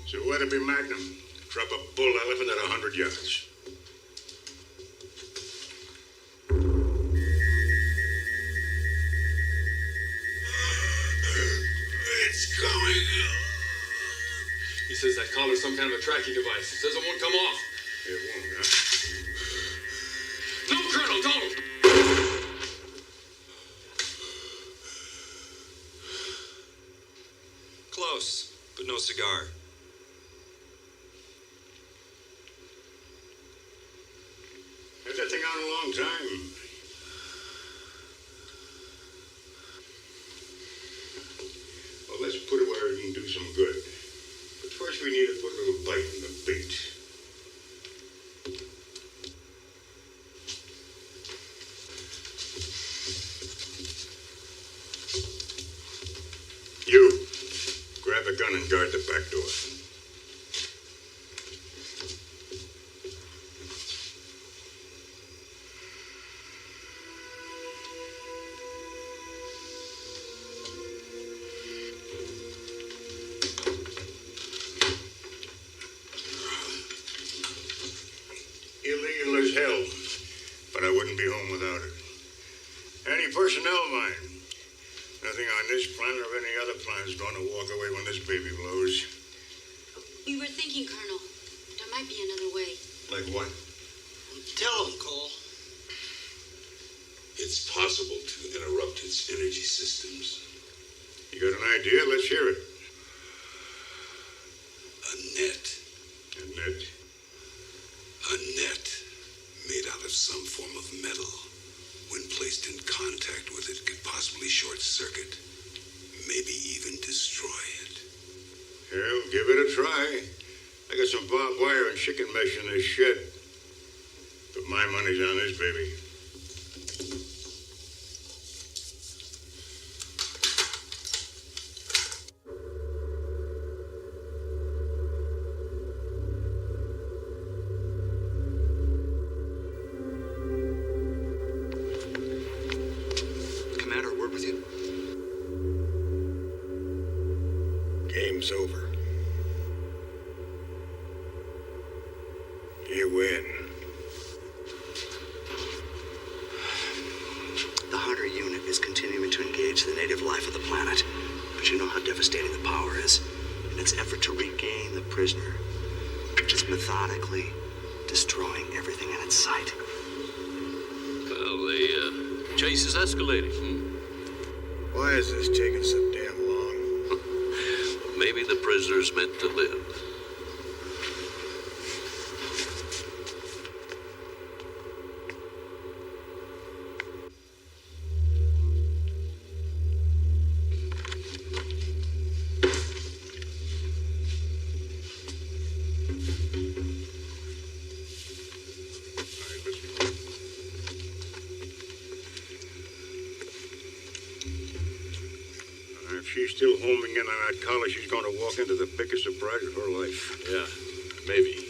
[SPEAKER 17] So what'd it be, Magnum? Drop a bull elephant at 100 yards. It's coming.
[SPEAKER 14] He says that collar's some kind of a tracking device. Says it won't come off.
[SPEAKER 17] It won't, huh?
[SPEAKER 14] No, Colonel, don't!
[SPEAKER 2] Close, but no cigar.
[SPEAKER 17] Had that thing on a long time. Well, let's put it where it can do some good. But first we need to put a little bite in the bait. You, grab a gun and guard the back door. personnel mine. Nothing on this planet or any other planet is going to walk away when this baby blows.
[SPEAKER 6] We were thinking, Colonel, there might be another way.
[SPEAKER 17] Like what?
[SPEAKER 10] Tell him, Cole.
[SPEAKER 18] It's possible to interrupt its energy systems.
[SPEAKER 17] You got an idea? Let's hear it.
[SPEAKER 18] A net.
[SPEAKER 17] A net?
[SPEAKER 18] A net made out of some form of metal. When placed in contact with it, could possibly short circuit. Maybe even destroy it.
[SPEAKER 17] Hell, give it a try. I got some barbed wire and chicken mesh in this shed. But my money's on this baby.
[SPEAKER 4] Commander, a word with you.
[SPEAKER 1] Game's over. You win.
[SPEAKER 4] The Hunter unit is continuing to engage the native life of the planet, but you know how devastating the power is. In its effort to regain the prisoner, it's methodically destroying everything in its sight.
[SPEAKER 8] Well, the chase is escalating.
[SPEAKER 1] Why is this taking so damn long?
[SPEAKER 8] Maybe the prisoner's meant to live.
[SPEAKER 17] If she's still homing in on that collar, she's going to walk into the biggest surprise of her life.
[SPEAKER 14] Yeah, maybe.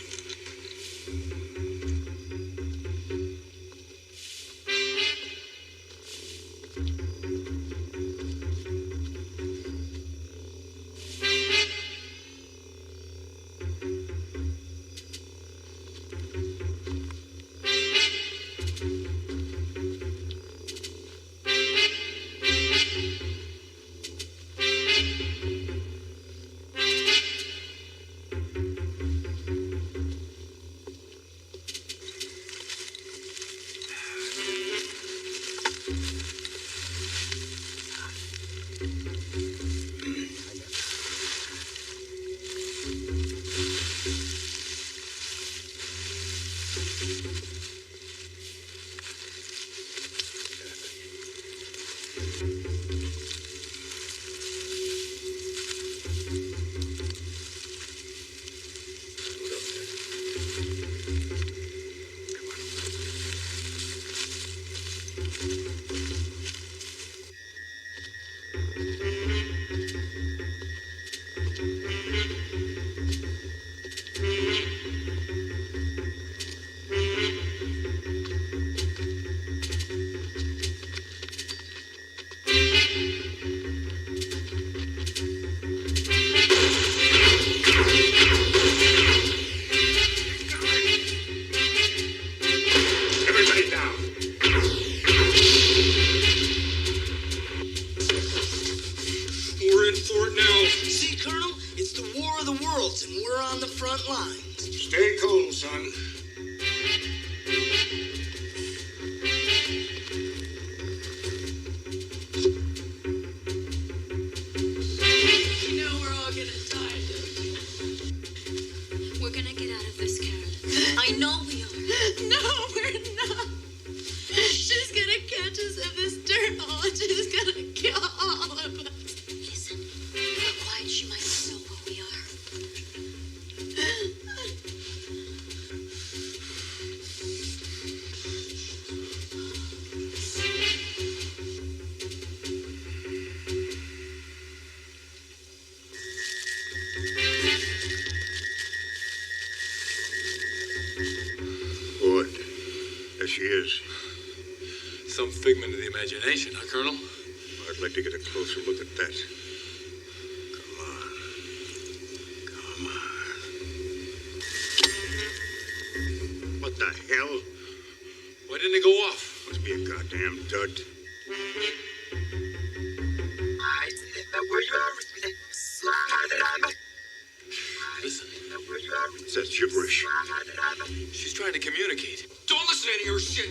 [SPEAKER 17] Everybody down.
[SPEAKER 10] We're in for it now. See, Colonel? It's the War of the Worlds, and we're on the front lines.
[SPEAKER 17] Stay cool, son.
[SPEAKER 11] You know we're all gonna die, don't you?
[SPEAKER 6] We're gonna get out of this, Karen. I know we are.
[SPEAKER 11] No, we're not. She's gonna catch us in this dirt hole and she's gonna kill all of us.
[SPEAKER 6] Listen, if we're quiet, she might not know where we are.
[SPEAKER 17] Boy, there she is.
[SPEAKER 14] Some figment of the imagination, huh, Colonel?
[SPEAKER 17] I'd like to get a closer look at that. Come on. Come on. What the hell?
[SPEAKER 14] Why didn't it go off?
[SPEAKER 17] Must be a goddamn dud. that gibberish?
[SPEAKER 14] She's trying to communicate.
[SPEAKER 2] Don't listen to any of her shit.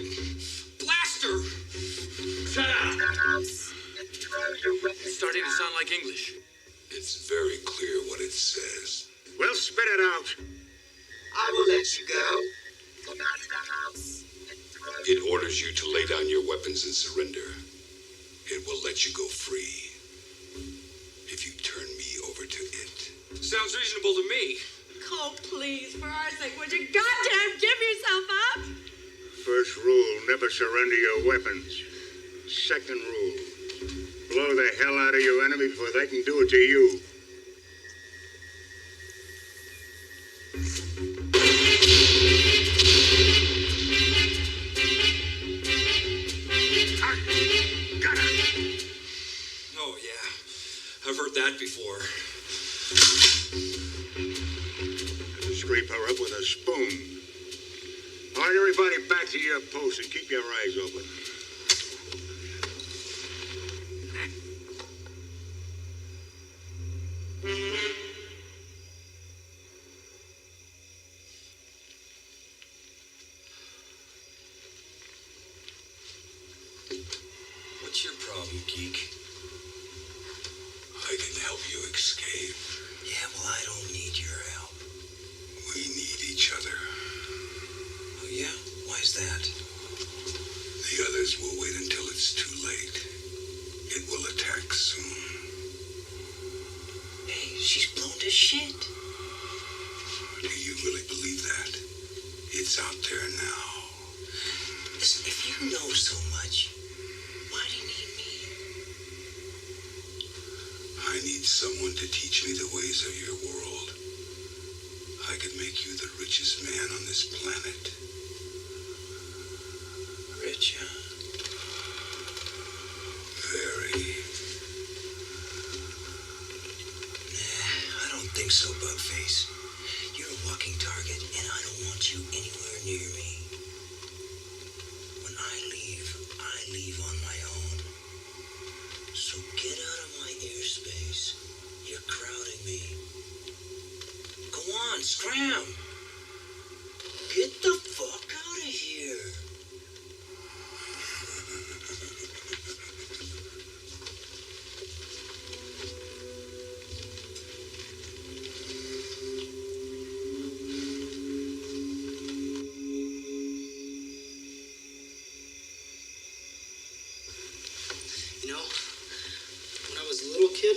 [SPEAKER 2] Blast her.
[SPEAKER 14] Shut up. It's starting to sound like English.
[SPEAKER 18] It's very clear what it says.
[SPEAKER 17] Well, spit it out.
[SPEAKER 12] I will let you go.
[SPEAKER 18] It orders you to lay down your weapons and surrender. It will let you go free if you turn me over to it.
[SPEAKER 2] Sounds reasonable to me.
[SPEAKER 11] Oh, please, for our sake, would you goddamn give yourself up?
[SPEAKER 17] First rule, never surrender your weapons. Second rule, blow the hell out of your enemy before they can do it to you.
[SPEAKER 2] Oh, yeah. I've heard that before.
[SPEAKER 17] Scrape her up with a spoon. All right, everybody back to your posts and keep your eyes open.
[SPEAKER 2] What's your problem, geek?
[SPEAKER 18] I can help you escape.
[SPEAKER 10] Yeah, well, I don't need your help.
[SPEAKER 18] We need each other.
[SPEAKER 10] Oh, yeah? Why's that?
[SPEAKER 18] The others will wait until it's too late. It will attack soon.
[SPEAKER 10] Hey, she's blown to shit.
[SPEAKER 18] Do you really believe that? It's out there now.
[SPEAKER 10] Listen, if you know so much, why do you need me?
[SPEAKER 18] I need someone to teach me the ways of your world. I could make you the richest man on this planet.
[SPEAKER 10] Rich, huh?
[SPEAKER 18] Very.
[SPEAKER 10] Nah, I don't think so, Bugface. You're a walking target, and I don't want you anywhere near me. When I leave on my own. So get out of my airspace. You're crowding me. Go on, scram! Get the fuck out of here! You know, when I was a little kid,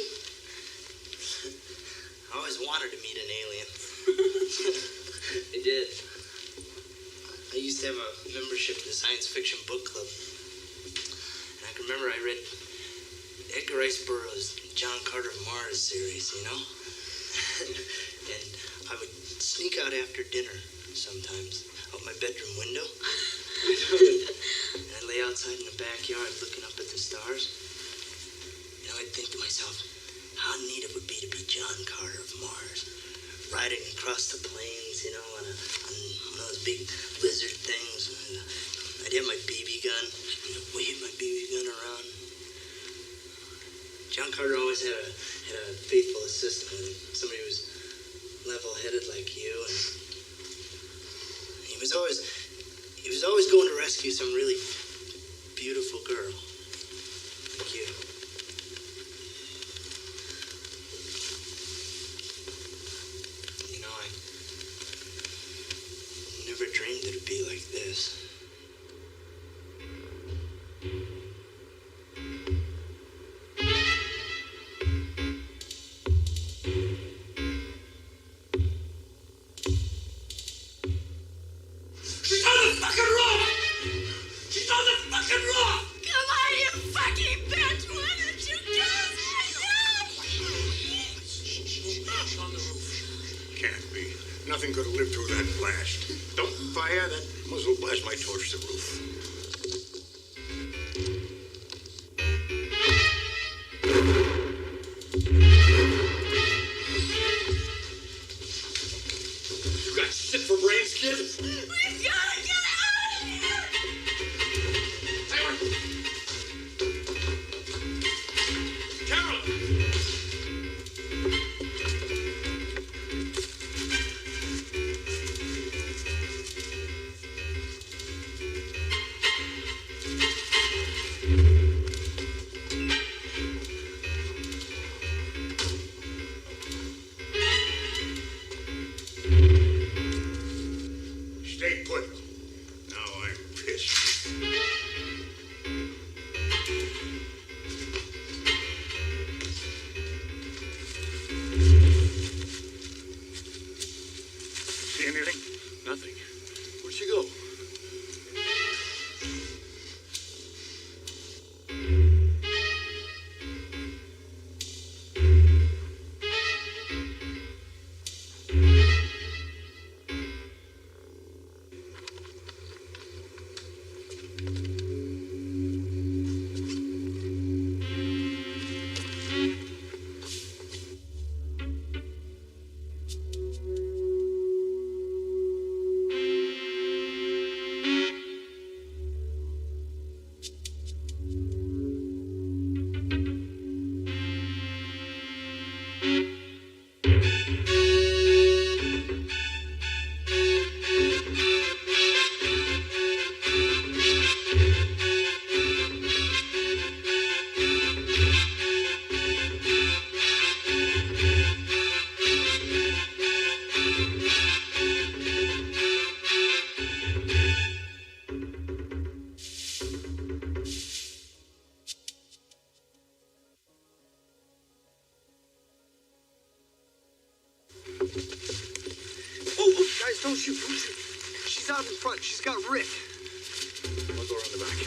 [SPEAKER 10] I always wanted to meet an alien. I did. I used to have a membership in the science fiction book club. And I can remember I read Edgar Rice Burroughs' John Carter of Mars series, you know? And I would sneak out after dinner sometimes, out my bedroom window. And I'd lay outside in the backyard looking up at the stars. You know, I'd think to myself, how neat it would be to be John Carter of Mars. Riding across the plains, you know, on one of those big lizard things. And I'd have my BB gun, and I'd wave my BB gun around. John Carter always had a faithful assistant with him. Somebody who was level-headed like you. And he was always going to rescue some really beautiful girl like you. You know, I never dreamed it'd be like this.
[SPEAKER 11] She's on the fucking roof! She's on the fucking roof! Come on, you fucking bitch! Why did you do this?
[SPEAKER 17] On the roof. Can't be. Nothing could have lived through that blast. Don't fire. That muzzle blast might torch the roof.
[SPEAKER 11] You got shit for brains, kid? We've gotta get out of here!
[SPEAKER 14] Carol!
[SPEAKER 12] Don't shoot. She's out in front. She's got Rick.
[SPEAKER 13] I'll go around the back.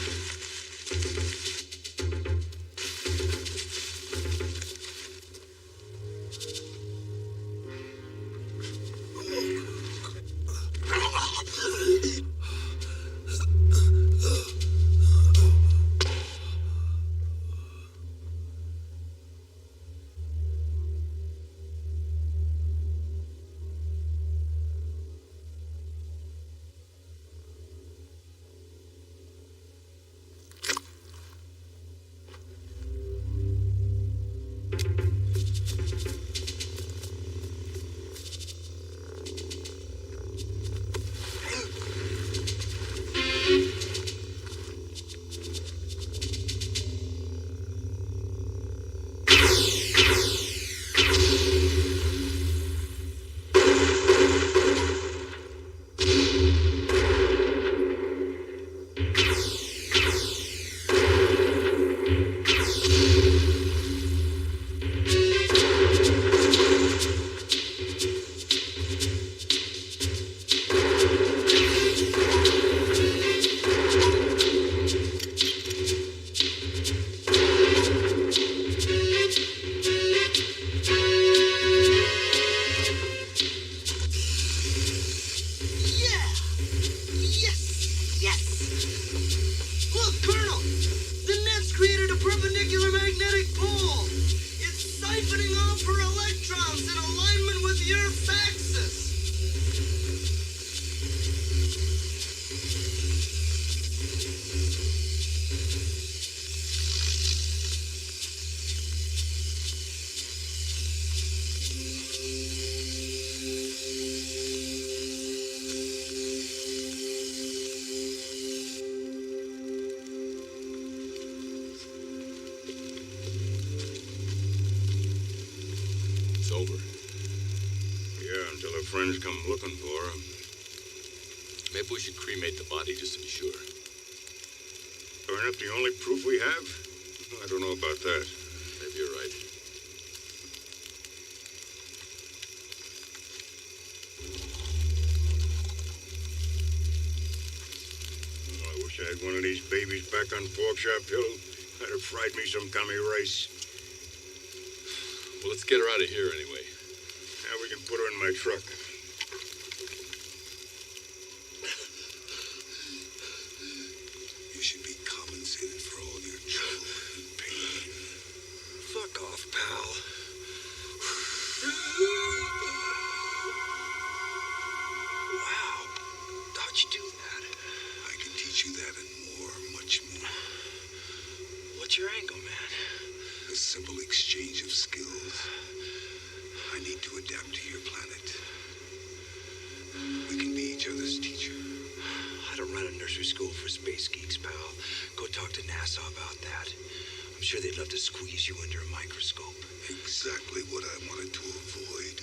[SPEAKER 17] Friends come looking for her.
[SPEAKER 14] Maybe we should cremate the body just to be sure.
[SPEAKER 17] Burn up the only proof we have? I don't know about that.
[SPEAKER 14] Maybe you're right.
[SPEAKER 17] Oh, I wish I had one of these babies back on Porkchop Hill. I'd have fried me some commie rice.
[SPEAKER 14] Well, let's get her out of here anyway.
[SPEAKER 17] Now we can put her in my truck.
[SPEAKER 18] You should be compensated for all your trouble and pain.
[SPEAKER 9] Fuck off, pal.
[SPEAKER 18] Wow. How'd you do that? I can teach you that and more, much more.
[SPEAKER 9] What's your angle, man?
[SPEAKER 18] A simple exchange of skills. I need to adapt to your planet. We can be each other's teacher.
[SPEAKER 9] I don't run a nursery school for space geeks, pal. Go talk to NASA about that. I'm sure they'd love to squeeze you under a microscope.
[SPEAKER 18] Exactly what I wanted to avoid.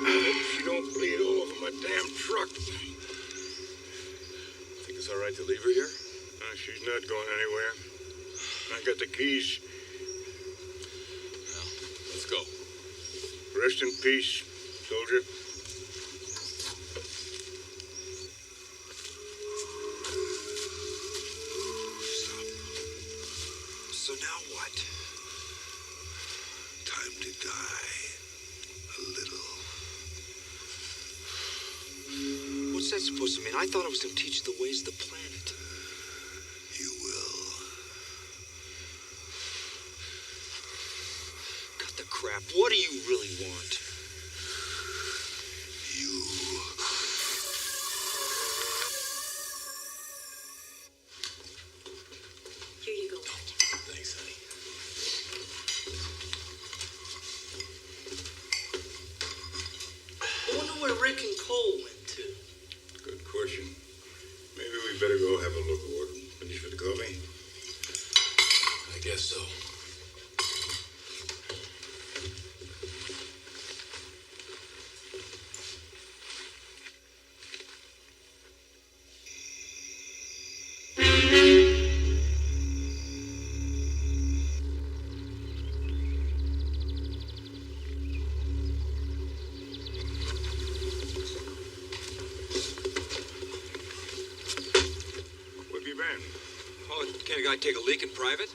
[SPEAKER 17] I hope she don't bleed all over my damn truck.
[SPEAKER 14] Think it's all right to leave her here?
[SPEAKER 17] She's not going anywhere. I got the keys.
[SPEAKER 14] Well, let's go.
[SPEAKER 17] Rest in peace, soldier.
[SPEAKER 18] So now what? Time to die. A little.
[SPEAKER 9] What's that supposed to mean? I thought I was going to teach you the ways of the planet.
[SPEAKER 18] You will.
[SPEAKER 9] Cut the crap. What do you really want?
[SPEAKER 3] Here you go.
[SPEAKER 14] Thanks, honey.
[SPEAKER 10] I wonder where Rick and Cole went to.
[SPEAKER 17] Good question. Maybe we better go have a look. Finish with the coffee?
[SPEAKER 14] I guess so.
[SPEAKER 9] a guy take a leak in private?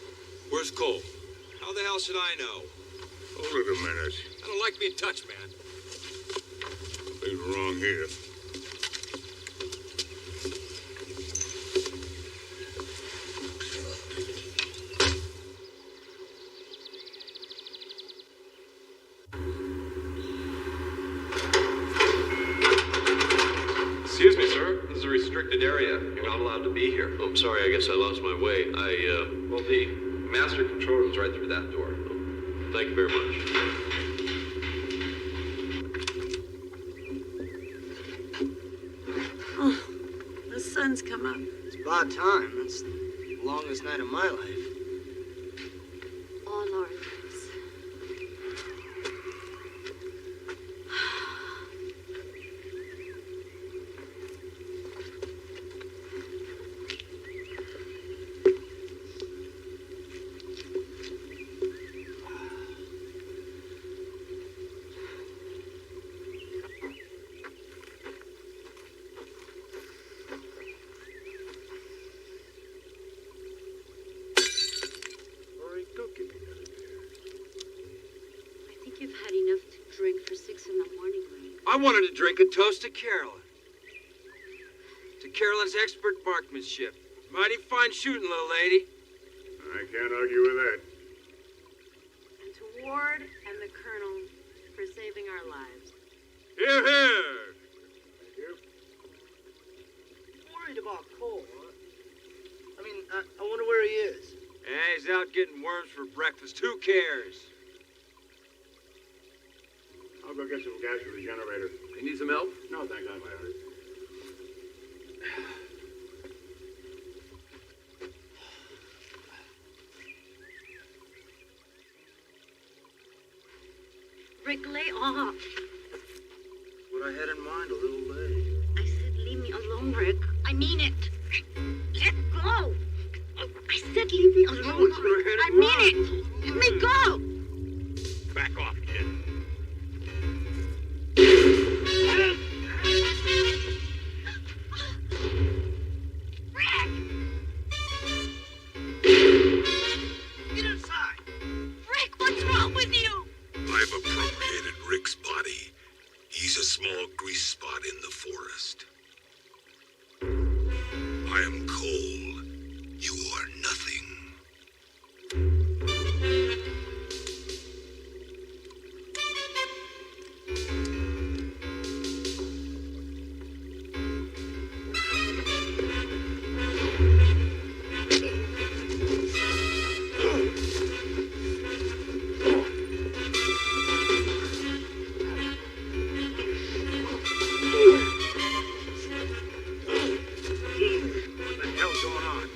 [SPEAKER 9] Where's Cole? How the hell should I know?
[SPEAKER 17] Hold it a minute.
[SPEAKER 9] I don't like being touched, man.
[SPEAKER 17] Something's wrong here.
[SPEAKER 19] Excuse me, sir. This is a restricted area. You're not allowed to be here.
[SPEAKER 8] Oh, I'm sorry, I guess I lost my way.
[SPEAKER 19] Well, the master control room's right through that door.
[SPEAKER 8] Thank you very much.
[SPEAKER 11] Oh, the sun's come up.
[SPEAKER 10] It's about time. It's the longest night of my life.
[SPEAKER 6] All our lives.
[SPEAKER 16] I think you've had enough to drink for 6 in the morning, Ray.
[SPEAKER 9] I wanted to drink a toast to Carolyn. To Carolyn's expert marksmanship. Mighty fine shooting, little lady.
[SPEAKER 17] I can't argue with that.
[SPEAKER 16] And to Ward and the Colonel for saving our lives.
[SPEAKER 9] Hear, hear!
[SPEAKER 10] Worried about Cole, huh? I mean, I wonder where he is.
[SPEAKER 9] He's out getting worms for breakfast. Who cares?
[SPEAKER 17] I'll go get some gas for the generator.
[SPEAKER 19] You need some help?
[SPEAKER 17] No, thank God, my honor.
[SPEAKER 16] Rick, lay off.
[SPEAKER 10] That's what I had in mind a little late.
[SPEAKER 16] I said leave me alone, Rick. I mean it. Let go. I said leave me alone, Rick. I mean it. Let me go.
[SPEAKER 17] Back off, kid.
[SPEAKER 10] Get inside.
[SPEAKER 16] Rick, what's wrong with you?
[SPEAKER 18] I've appropriated Rick's body. He's a small grease spot in the forest. I am Cole. You are nothing.
[SPEAKER 17] What the hell's going on?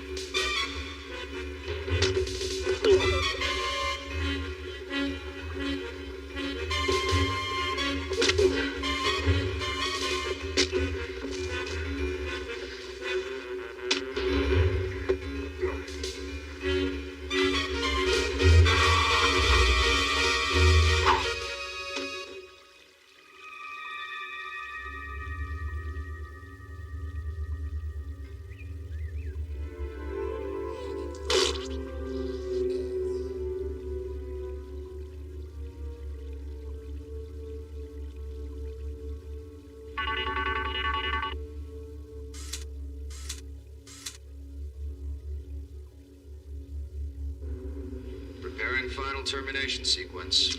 [SPEAKER 4] Preparing final termination sequence.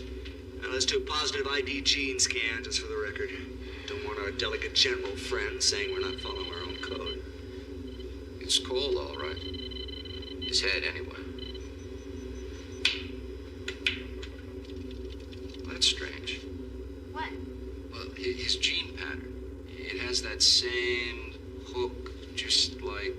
[SPEAKER 4] Now let's do a positive ID gene scan, just for the record. Don't want our delicate general friend saying we're not following our own code.
[SPEAKER 7] It's Cole, all right. His head, anyway. That's strange.
[SPEAKER 16] What?
[SPEAKER 7] Well, his gene pattern. It has that same hook, just like...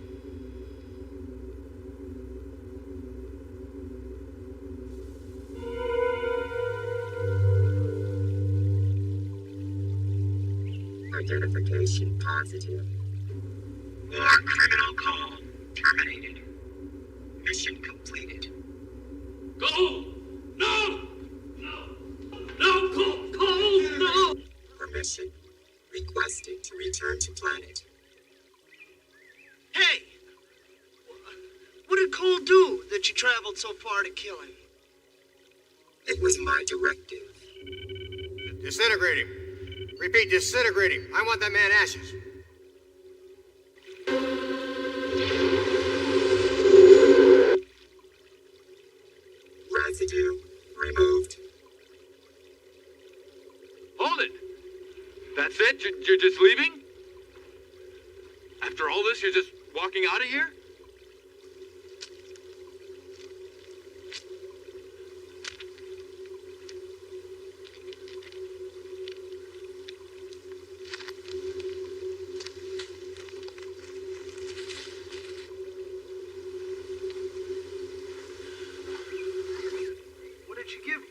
[SPEAKER 12] Identification positive. War criminal call terminated. Mission completed.
[SPEAKER 8] Go! No! No, Cole, no!
[SPEAKER 12] Permission requested to return to planet.
[SPEAKER 10] Hey! What did Cole do?
[SPEAKER 12] do that you traveled so far to kill him?
[SPEAKER 1] It was my directive. Disintegrate him. Repeat, disintegrate him. I want that man ashes.
[SPEAKER 18] Residue removed.
[SPEAKER 14] Hold it! That's it? You're just leaving? After all this, you're just walking out of here?
[SPEAKER 12] What did she give you?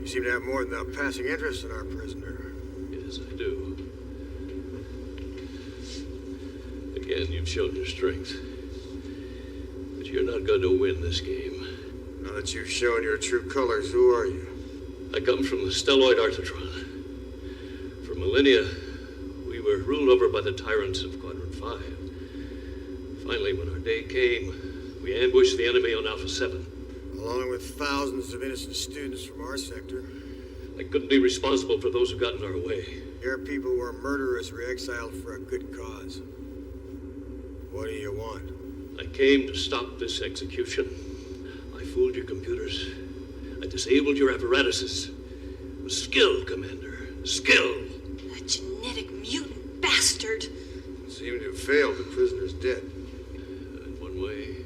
[SPEAKER 1] You seem to have more than a passing interest in our prisoner.
[SPEAKER 8] Yes, I do. Again, you've shown your strength. But you're not going to win this game.
[SPEAKER 1] Now that you've shown your true colors, who are you?
[SPEAKER 8] I come from the stelloid Artatron. For millennia, we were ruled over by the tyrants of Quadrant 5. Finally, when our day came, we ambushed the enemy on Alpha 7.
[SPEAKER 1] Along with thousands of innocent students from our sector.
[SPEAKER 8] I couldn't be responsible for those who got in our way.
[SPEAKER 1] Your people were murderers re-exiled for a good cause. What do you want?
[SPEAKER 8] I came to stop this execution. I fooled your computers. I disabled your apparatuses. With skill, Commander. Skill!
[SPEAKER 3] That genetic mutant bastard!
[SPEAKER 1] Seem to have failed. The prisoner's dead.
[SPEAKER 8] In one way.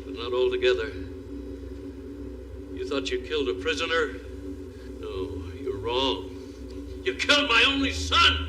[SPEAKER 8] But not altogether. You thought you killed a prisoner? No, you're wrong. You killed my only son!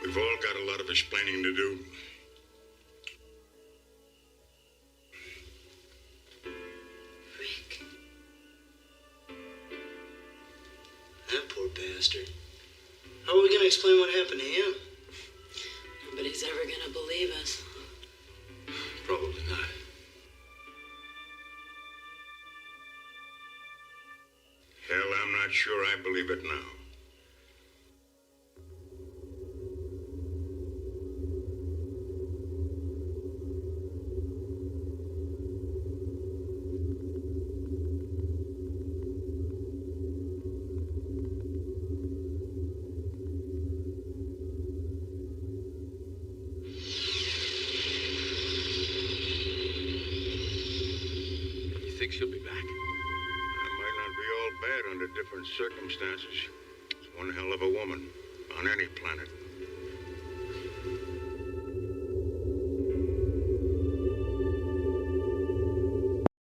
[SPEAKER 17] We've all got a lot of explaining to do.
[SPEAKER 10] Rick. That poor bastard. How are we going to explain what happened to him?
[SPEAKER 11] Nobody's ever gonna believe us.
[SPEAKER 8] Probably not.
[SPEAKER 17] Hell, I'm not sure I believe it now.
[SPEAKER 8] You think she'll be back?
[SPEAKER 17] That might not be all bad under different circumstances. She's one hell of a woman on any planet.